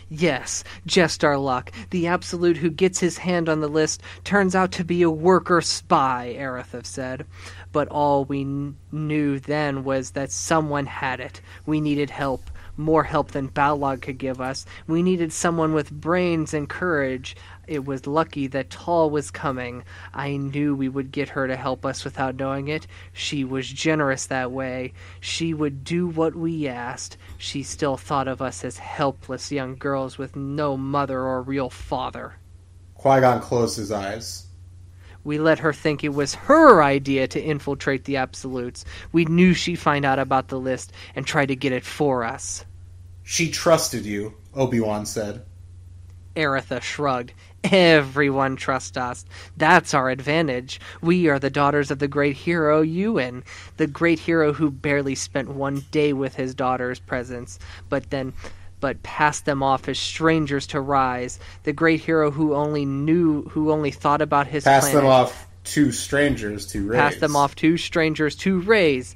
Yes, just our luck. The Absolute who gets his hand on the list turns out to be a worker spy, Aretha said. But all we knew then was that someone had it. We needed help. More help than Balog could give us. We needed someone with brains and courage. It was lucky that Tall was coming. I knew we would get her to help us without knowing it. She was generous that way. She would do what we asked. She still thought of us as helpless young girls with no mother or real father. Qui-Gon closed his eyes. We let her think it was her idea to infiltrate the Absolutes. We knew she'd find out about the list and try to get it for us. She trusted you, Obi-Wan said. Aretha shrugged. Everyone trusts us. That's our advantage. We are the daughters of the great hero Ewan, the great hero who barely spent one day with his daughter's presence, but passed them off as strangers to Rise, the great hero who only thought about his planet. Passed them off to strangers to Raise. Passed them off to strangers to Raise,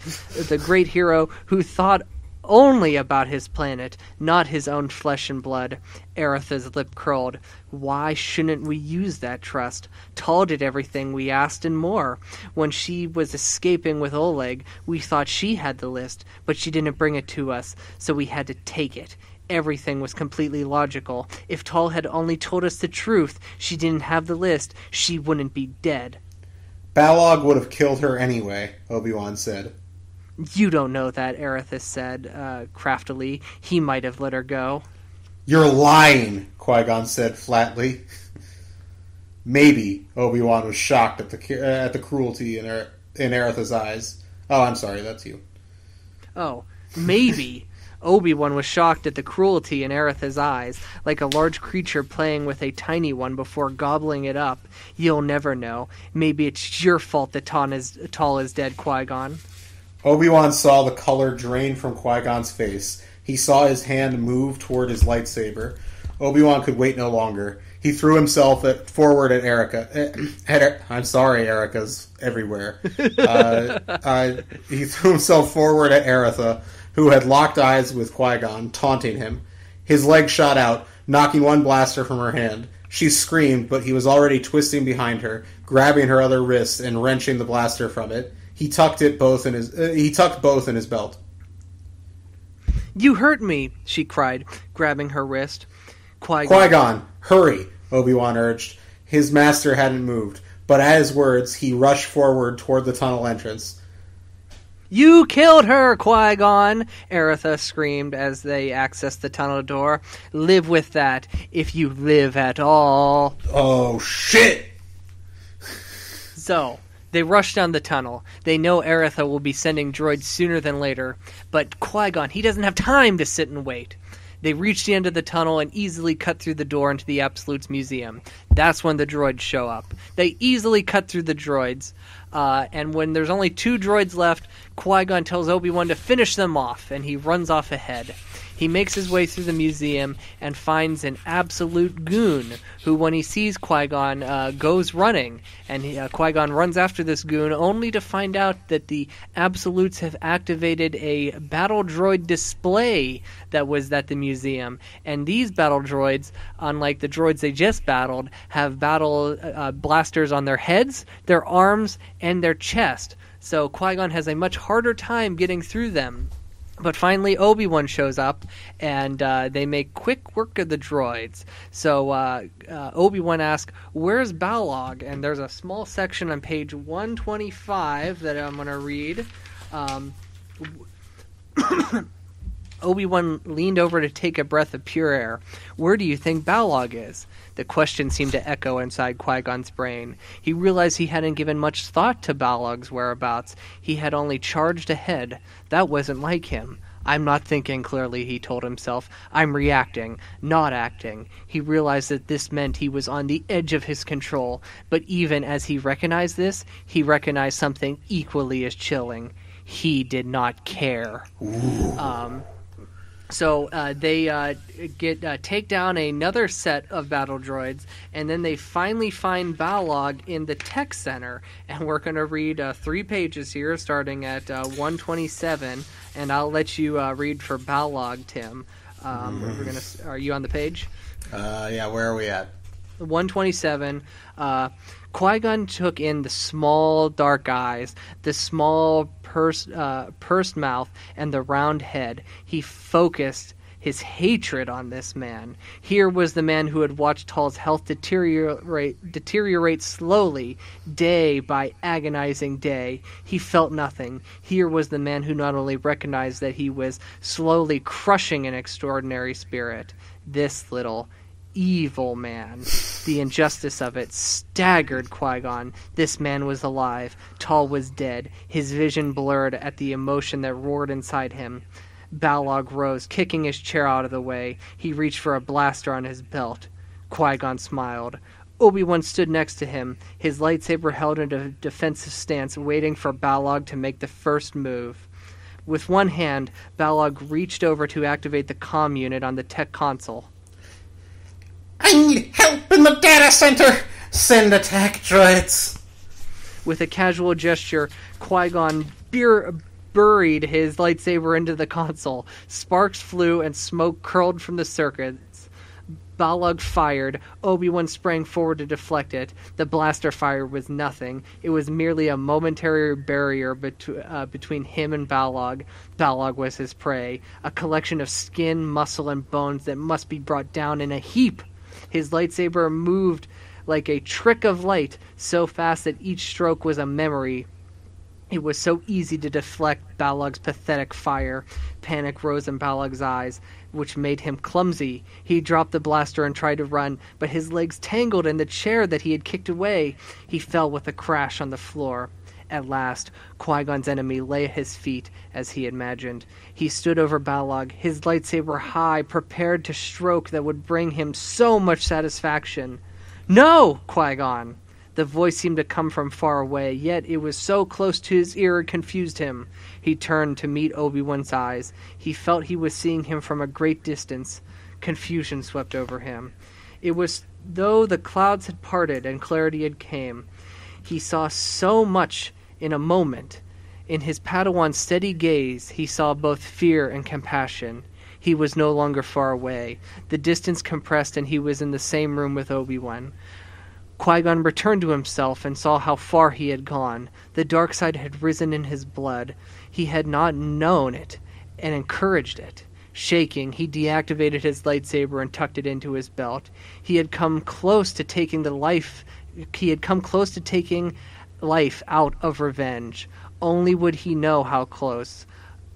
the great hero who thought only about his planet, not his own flesh and blood. Aretha's lip curled. Why shouldn't we use that trust? Tall did everything we asked and more. When she was escaping with Oleg, we thought she had the list, but she didn't bring it to us, so we had to take it. Everything was completely logical. If Tall had only told us the truth, she didn't have the list, she wouldn't be dead. Balog would have killed her anyway, Obi-Wan said. You don't know that, Aretha said, craftily. He might have let her go. You're lying, Qui-Gon said flatly. Maybe, Obi-Wan was shocked at the cruelty in Aretha's eyes. Oh, I'm sorry, that's you. Oh, maybe. Obi-Wan was shocked at the cruelty in Aretha's eyes, like a large creature playing with a tiny one before gobbling it up. You'll never know. Maybe it's your fault that Tall is dead, Qui-Gon. Obi-Wan saw the color drain from Qui-Gon's face. He saw his hand move toward his lightsaber. Obi-Wan could wait no longer. He threw himself forward at Erica. I'm sorry, Erica's everywhere. He threw himself forward at Aretha, who had locked eyes with Qui-Gon, taunting him. His leg shot out, knocking one blaster from her hand. She screamed, but he was already twisting behind her, grabbing her other wrist and wrenching the blaster from it. He tucked both in his belt. You hurt me, she cried, grabbing her wrist. Qui-Gon, hurry, Obi-Wan urged. His master hadn't moved, but at his words, he rushed forward toward the tunnel entrance. You killed her, Qui-Gon! Aretha screamed as they accessed the tunnel door. Live with that, if you live at all. Oh, shit! So, they rush down the tunnel. They know Aretha will be sending droids sooner than later, but Qui-Gon, he doesn't have time to sit and wait. They reach the end of the tunnel and easily cut through the door into the Absolute's museum. That's when the droids show up. They easily cut through the droids, and when there's only 2 droids left, Qui-Gon tells Obi-Wan to finish them off, and he runs off ahead. He makes his way through the museum and finds an absolute goon who, when he sees Qui-Gon, goes running. And Qui-Gon runs after this goon only to find out that the Absolutes have activated a battle droid display that was at the museum. And these battle droids, unlike the droids they just battled, have battle blasters on their heads, their arms, and their chest. So Qui-Gon has a much harder time getting through them. But finally, Obi-Wan shows up, and they make quick work of the droids. So Obi-Wan asks, where's Balog? And there's a small section on page 125 that I'm going to read. Obi-Wan leaned over to take a breath of pure air. Where do you think Balog is? The question seemed to echo inside Qui-Gon's brain. He realized he hadn't given much thought to Balog's whereabouts. He had only charged ahead. That wasn't like him. I'm not thinking clearly, he told himself. I'm reacting, not acting. He realized that this meant he was on the edge of his control. But even as he recognized this, he recognized something equally as chilling. He did not care. So they take down another set of battle droids, and then they finally find Balog in the tech center. And we're going to read 3 pages here, starting at 127. And I'll let you read for Balog, Tim. Are you on the page? Yeah, where are we at? 127. Qui-Gon took in the small dark eyes, the small pursed mouth, and the round head. He focused his hatred on this man. Here was the man who had watched Tall's health deteriorate slowly, day by agonizing day. He felt nothing. Here was the man who not only recognized that he was slowly crushing an extraordinary spirit. This little evil man. The injustice of it staggered Qui-Gon. This man was alive. Tall was dead. His vision blurred at the emotion that roared inside him. Balog rose, kicking his chair out of the way. He reached for a blaster on his belt. Qui-Gon smiled. Obi-Wan stood next to him, his lightsaber held in a defensive stance, waiting for Balog to make the first move. With one hand, Balog reached over to activate the comm unit on the tech console. I need help in the data center! Send attack droids! With a casual gesture, Qui-Gon buried his lightsaber into the console. Sparks flew and smoke curled from the circuits. Balog fired. Obi-Wan sprang forward to deflect it. The blaster fire was nothing. It was merely a momentary barrier between him and Balog. Balog was his prey, a collection of skin, muscle, and bones that must be brought down in a heap. His lightsaber moved like a trick of light, so fast that each stroke was a memory. It was so easy to deflect Balog's pathetic fire. Panic rose in Balog's eyes, which made him clumsy. He dropped the blaster and tried to run, but his legs tangled in the chair that he had kicked away. He fell with a crash on the floor. At last, Qui-Gon's enemy lay at his feet, as he imagined. He stood over Balog, his lightsaber high, prepared to stroke that would bring him so much satisfaction. "No, Qui-Gon!" The voice seemed to come from far away, yet it was so close to his ear it confused him. He turned to meet Obi-Wan's eyes. He felt he was seeing him from a great distance. Confusion swept over him. It was though the clouds had parted and clarity had come. He saw so much in a moment. In his Padawan's steady gaze, he saw both fear and compassion. He was no longer far away. The distance compressed, and he was in the same room with Obi-Wan. Qui-Gon returned to himself and saw how far he had gone. The dark side had risen in his blood. He had not known it, and encouraged it. Shaking, he deactivated his lightsaber and tucked it into his belt. He had come close to taking life out of revenge. Only would he know how close.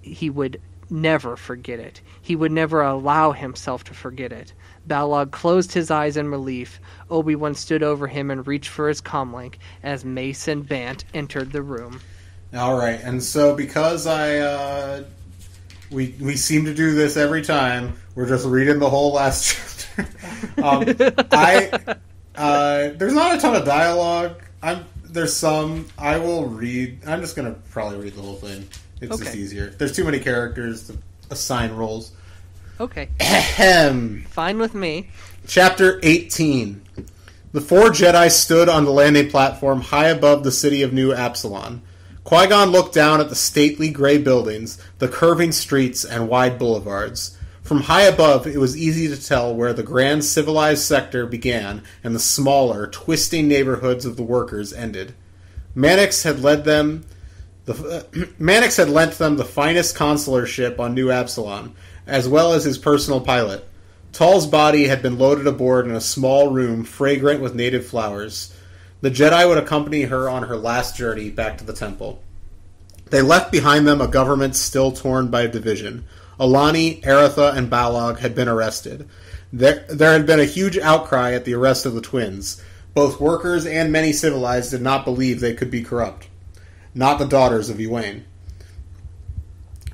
He would never forget it. He would never allow himself to forget it. Balog closed his eyes in relief. Obi-Wan stood over him and reached for his comlink as Mace and Bant entered the room. All right, and so because we seem to do this every time, we're just reading the whole last chapter. There's not a ton of dialogue. There's some. I will read. I'm just going to probably read the whole thing. It's just easier. There's too many characters to assign roles. Okay. Ahem. Fine with me. Chapter 18. The 4 Jedi stood on the landing platform high above the city of New Apsolon. Qui-Gon looked down at the stately gray buildings, the curving streets, and wide boulevards. From high above, it was easy to tell where the grand civilized sector began and the smaller, twisting neighborhoods of the workers ended. Mannix had lent them the finest consular ship on New Apsolon, as well as his personal pilot. Tall's body had been loaded aboard in a small room fragrant with native flowers. The Jedi would accompany her on her last journey back to the temple. They left behind them a government still torn by division. Alani, Aretha, and Balog had been arrested. There had been a huge outcry at the arrest of the twins. Both workers and many civilized did not believe they could be corrupt. Not the daughters of Egwene.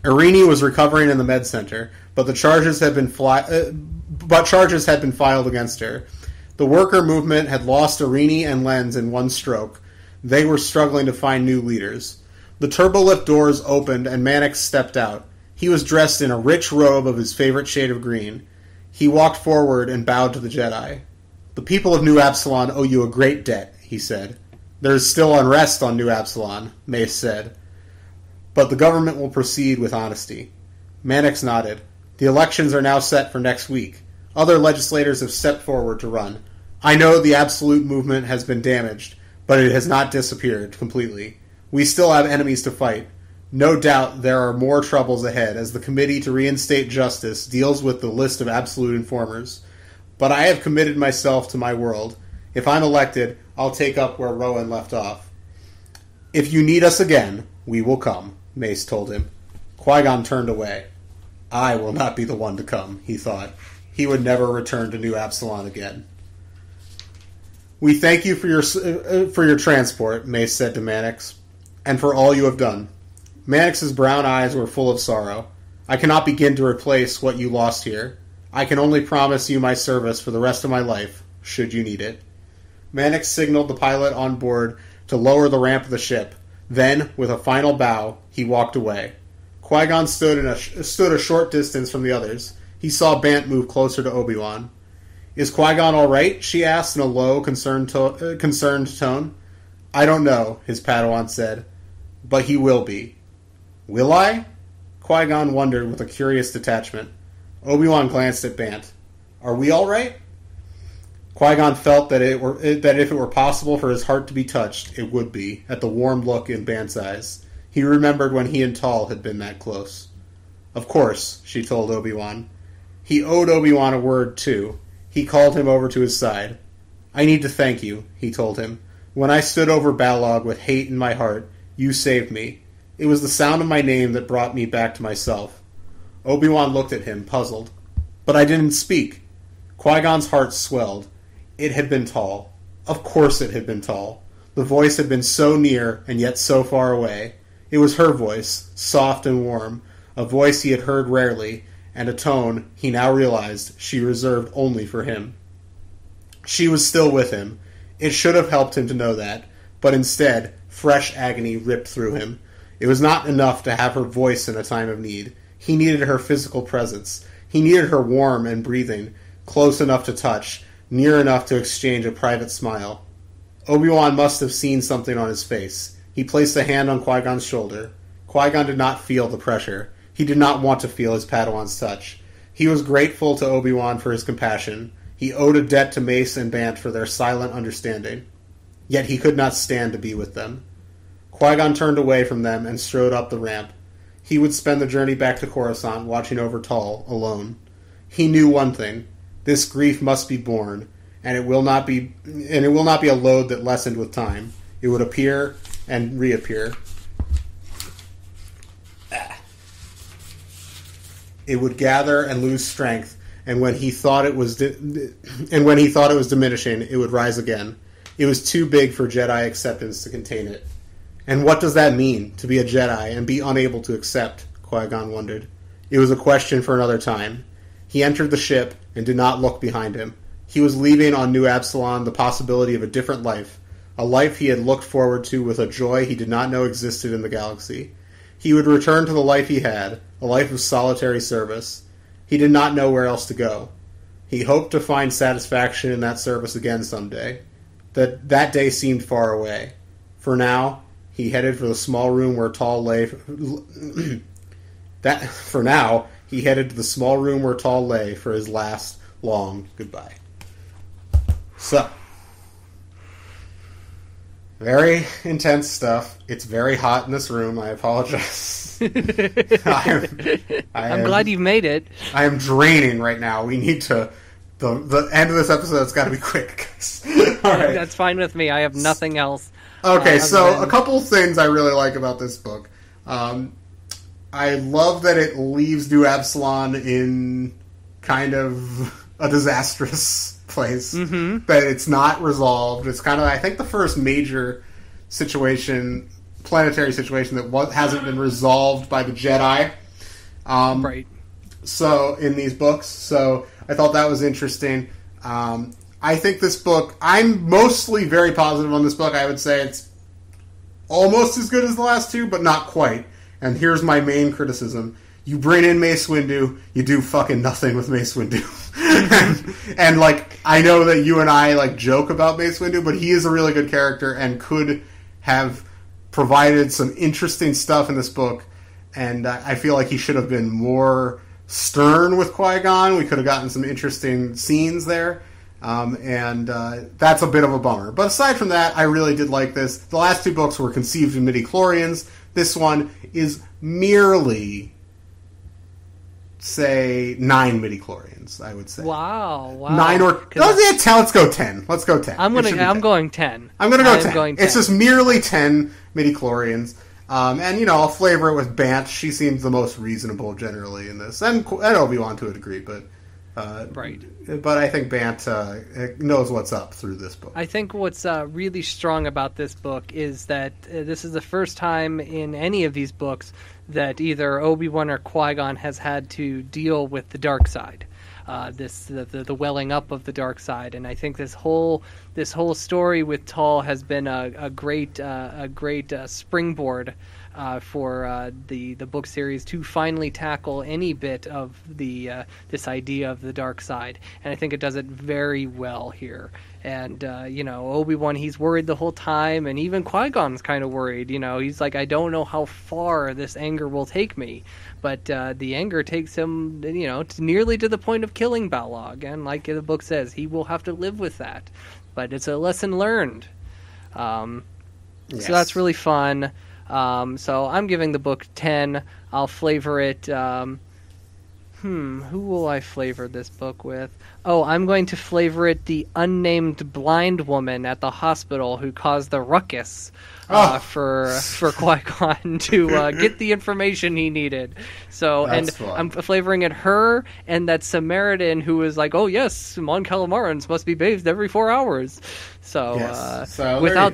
Irini was recovering in the med center, but charges had been filed against her. The worker movement had lost Irini and Lenz in one stroke. They were struggling to find new leaders. The turbolift doors opened and Mannix stepped out. He was dressed in a rich robe of his favorite shade of green. He walked forward and bowed to the Jedi. "The people of New Apsolon owe you a great debt," he said. "There is still unrest on New Apsolon," Mace said. "But the government will proceed with honesty." Mannix nodded. "The elections are now set for next week. Other legislators have stepped forward to run. I know the absolute movement has been damaged, but it has not disappeared completely. We still have enemies to fight. No doubt there are more troubles ahead as the Committee to Reinstate Justice deals with the list of absolute informers. But I have committed myself to my world. If I'm elected, I'll take up where Rowan left off." "If you need us again, we will come," Mace told him. Qui-Gon turned away. "I will not be the one to come," he thought. He would never return to New Apsolon again. "We thank you for your transport," Mace said to Mannix, "and for all you have done." Mannix's brown eyes were full of sorrow. "I cannot begin to replace what you lost here. I can only promise you my service for the rest of my life, should you need it." Mannix signaled the pilot on board to lower the ramp of the ship. Then, with a final bow, he walked away. Qui-Gon stood a short distance from the others. He saw Bant move closer to Obi-Wan. "Is Qui-Gon all right?" she asked in a low, concerned tone. "I don't know," his Padawan said, "but he will be." "Will I?" Qui-Gon wondered with a curious detachment. Obi-Wan glanced at Bant. "Are we all right?" Qui-Gon felt that if it were possible for his heart to be touched, it would be, at the warm look in Bant's eyes. He remembered when he and Tall had been that close. "Of course," she told Obi-Wan. He owed Obi-Wan a word, too. He called him over to his side. "I need to thank you," he told him. "When I stood over Balog with hate in my heart, you saved me. It was the sound of my name that brought me back to myself." Obi-Wan looked at him, puzzled. "But I didn't speak." Qui-Gon's heart swelled. It had been Tall. Of course it had been Tall. The voice had been so near and yet so far away. It was her voice, soft and warm, a voice he had heard rarely, and a tone, he now realized, she reserved only for him. She was still with him. It should have helped him to know that, but instead, fresh agony ripped through him. It was not enough to have her voice in a time of need. He needed her physical presence. He needed her warm and breathing, close enough to touch, near enough to exchange a private smile. Obi-Wan must have seen something on his face. He placed a hand on Qui-Gon's shoulder. Qui-Gon did not feel the pressure. He did not want to feel his Padawan's touch. He was grateful to Obi-Wan for his compassion. He owed a debt to Mace and Bant for their silent understanding. Yet he could not stand to be with them. Qui-Gon turned away from them and strode up the ramp. He would spend the journey back to Coruscant watching over Tall, alone. He knew one thing. This grief must be borne, and it will not be a load that lessened with time. It would appear and reappear. It would gather and lose strength, and when he thought it was diminishing, it would rise again. It was too big for Jedi acceptance to contain it. And what does that mean, to be a Jedi and be unable to accept? Qui-Gon wondered. It was a question for another time. He entered the ship and did not look behind him. He was leaving on New Apsolon the possibility of a different life, a life he had looked forward to with a joy he did not know existed in the galaxy. He would return to the life he had, a life of solitary service. He did not know where else to go. He hoped to find satisfaction in that service again someday. That day seemed far away. For now, he headed for the small room where Tall lay. He headed to the small room where Tall lay for his last long goodbye. So, very intense stuff. It's very hot in this room. I apologize. I'm glad you made it. I am draining right now. We need to... The end of this episode has got to be quick. All right. That's fine with me. I have nothing else. Okay, so a couple things I really like about this book. I love that it leaves New Apsolon in kind of a disastrous place. Mm-hmm. That it's not resolved. It's kind of, I think, the first major situation, planetary situation that hasn't been resolved by the Jedi. Right. So, in these books. So, I thought that was interesting. I think this book, I'm mostly very positive on this book. I would say it's almost as good as the last two, but not quite. And here's my main criticism. you bring in Mace Windu, you do fucking nothing with Mace Windu. and like, I know that you and I like joke about Mace Windu, but he is a really good character and could have provided some interesting stuff in this book. And I feel like he should have been more stern with Qui-Gon. We could have gotten some interesting scenes there. And that's a bit of a bummer. But aside from that, I really did like this. The last 2 books were conceived in midi-chlorians. This one is merely, say, 9 midi-chlorians, I would say. Wow. 9 or... let's go 10. Let's go 10. I'm going 10. I'm going to go 10. Going 10. It's just merely 10 midi-chlorians. And, you know, I'll flavor it with Bant. She seems the most reasonable generally in this. And Obi-Wan to a degree, but... right. But I think Bant knows what's up through this book. I think what's really strong about this book is that this is the first time in any of these books that either Obi-Wan or Qui-Gon has had to deal with the dark side. The welling up of the dark side, and I think this whole story with Tall has been a great springboard for the book series to finally tackle any bit of this idea of the dark side, and I think it does it very well here. And Obi-Wan, he's worried the whole time, and even Qui-Gon's kind of worried. He's like, I don't know how far this anger will take me. But the anger takes him, nearly to the point of killing Balog. And like the book says, he will have to live with that. But it's a lesson learned. Yes. So that's really fun. So I'm giving the book 10. I'll flavor it. Who will I flavor this book with? Oh, I'm going to flavor it the unnamed blind woman at the hospital who caused the ruckus. For Qui-Gon to get the information he needed. So, that's fun. I'm flavoring it her and that Samaritan who was like, oh yes, Mon Calamarans must be bathed every 4 hours. So, yes. So without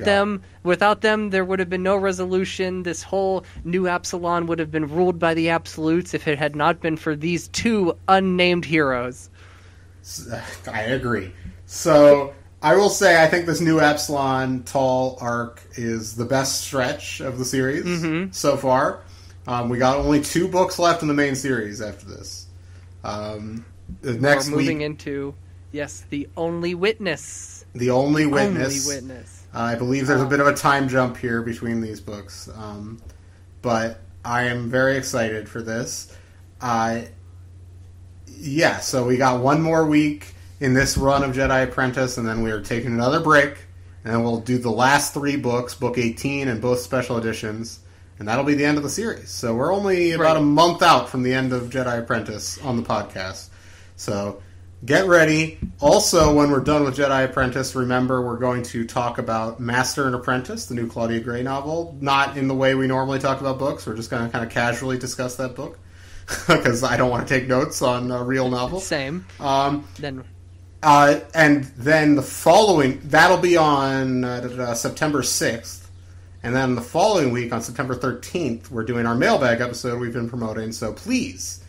them, there would have been no resolution. This whole new Apsolon would have been ruled by the Absolutes if it had not been for these 2 unnamed heroes. I agree. So... I will say I think this new Apsolon Tall arc is the best stretch of the series so far. We got only 2 books left in the main series after this. Next we're moving into, The Only Witness. The Only Witness. I believe there's a bit of a time jump here between these books. But I am very excited for this. So we got 1 more week in this run of Jedi Apprentice, and then we are taking another break, and then we'll do the last 3 books, Book 18 and both special editions, and that'll be the end of the series. So we're only about a month out from the end of Jedi Apprentice on the podcast. So get ready. Also, when we're done with Jedi Apprentice, remember we're going to talk about Master and Apprentice, the new Claudia Gray novel. Not in the way we normally talk about books. We're just going to kind of casually discuss that book, because I don't want to take notes on a real novel. Same. And then the following, that'll be on September 6th. And then the following week, on September 13th, we're doing our mailbag episode we've been promoting. So please,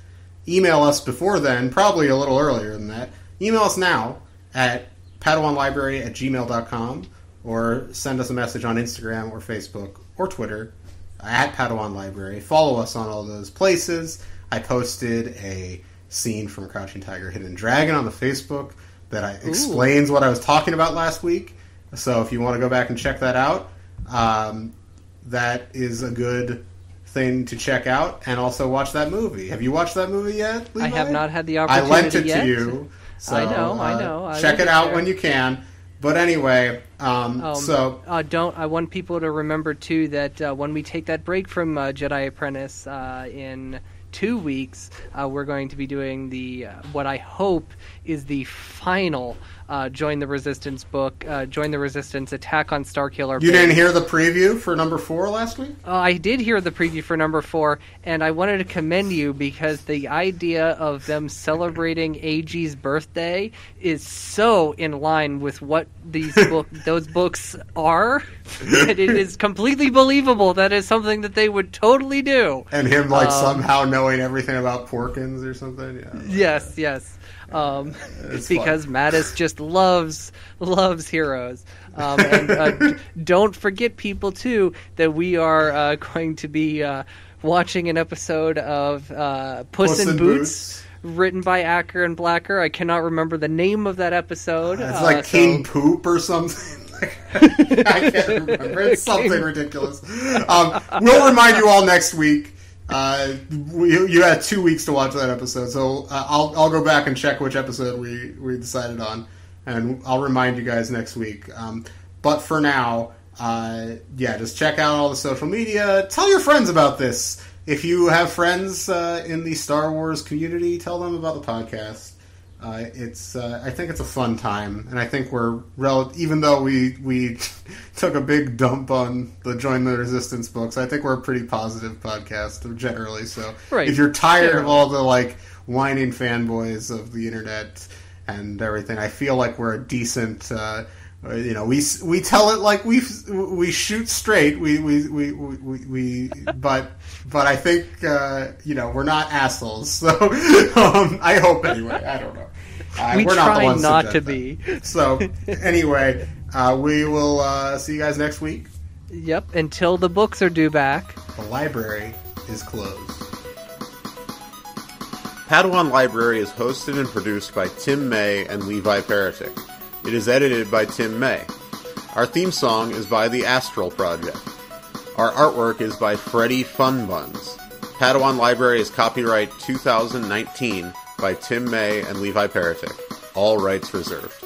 email us before then, probably a little earlier than that. Email us now at padawanlibrary@gmail.com, or send us a message on Instagram or Facebook or Twitter at Padawan Library. Follow us on all those places. I posted a scene from Crouching Tiger, Hidden Dragon on the Facebook that explains what I was talking about last week. So if you want to go back and check that out, that is a good thing to check out. And also watch that movie. Have you watched that movie yet, Levi? I have not had the opportunity yet. I lent it to you. So, I know. Check it out when you can. But anyway, I want people to remember, too, that when we take that break from Jedi Apprentice in 2 weeks, we're going to be doing what I hope is the final Join the Resistance book, Join the Resistance, Attack on Starkiller Base. You didn't hear the preview for number 4 last week? I did hear the preview for number 4, and I wanted to commend you because the idea of them celebrating AG's birthday is so in line with what those books are, that it is completely believable that is something that they would totally do. And him somehow knowing everything about Porkins or something? Yeah. Yes. It's because Mattis just loves heroes. And don't forget, people, too, that we are going to be watching an episode of Puss in Boots, written by Acker and Blacker. I cannot remember the name of that episode. It's like King Poop or something. I can't remember. It's something ridiculous. We'll remind you all next week. You had 2 weeks to watch that episode, so I'll go back and check which episode we decided on, and I'll remind you guys next week. But for now, just check out all the social media. Tell your friends about this. If you have friends in the Star Wars community, tell them about the podcast. I think it's a fun time, and I think we're even though we took a big dump on the Join the Resistance books, I think we're a pretty positive podcast generally. So if you're tired of all the like whining fanboys of the internet and everything, I feel like we're a decent. We tell it like we shoot straight. But I think we're not assholes. So I hope anyway. I don't know. We we're try not the ones not to be. So anyway, we will see you guys next week. Yep. Until the books are due back. The library is closed. Padawan Library is hosted and produced by Tim May and Levi Peretic. It is edited by Tim May. Our theme song is by the Astral Project. Our artwork is by Freddie Funbuns. Padawan Library is copyright 2019 by Tim May and Levi Peretic. All rights reserved.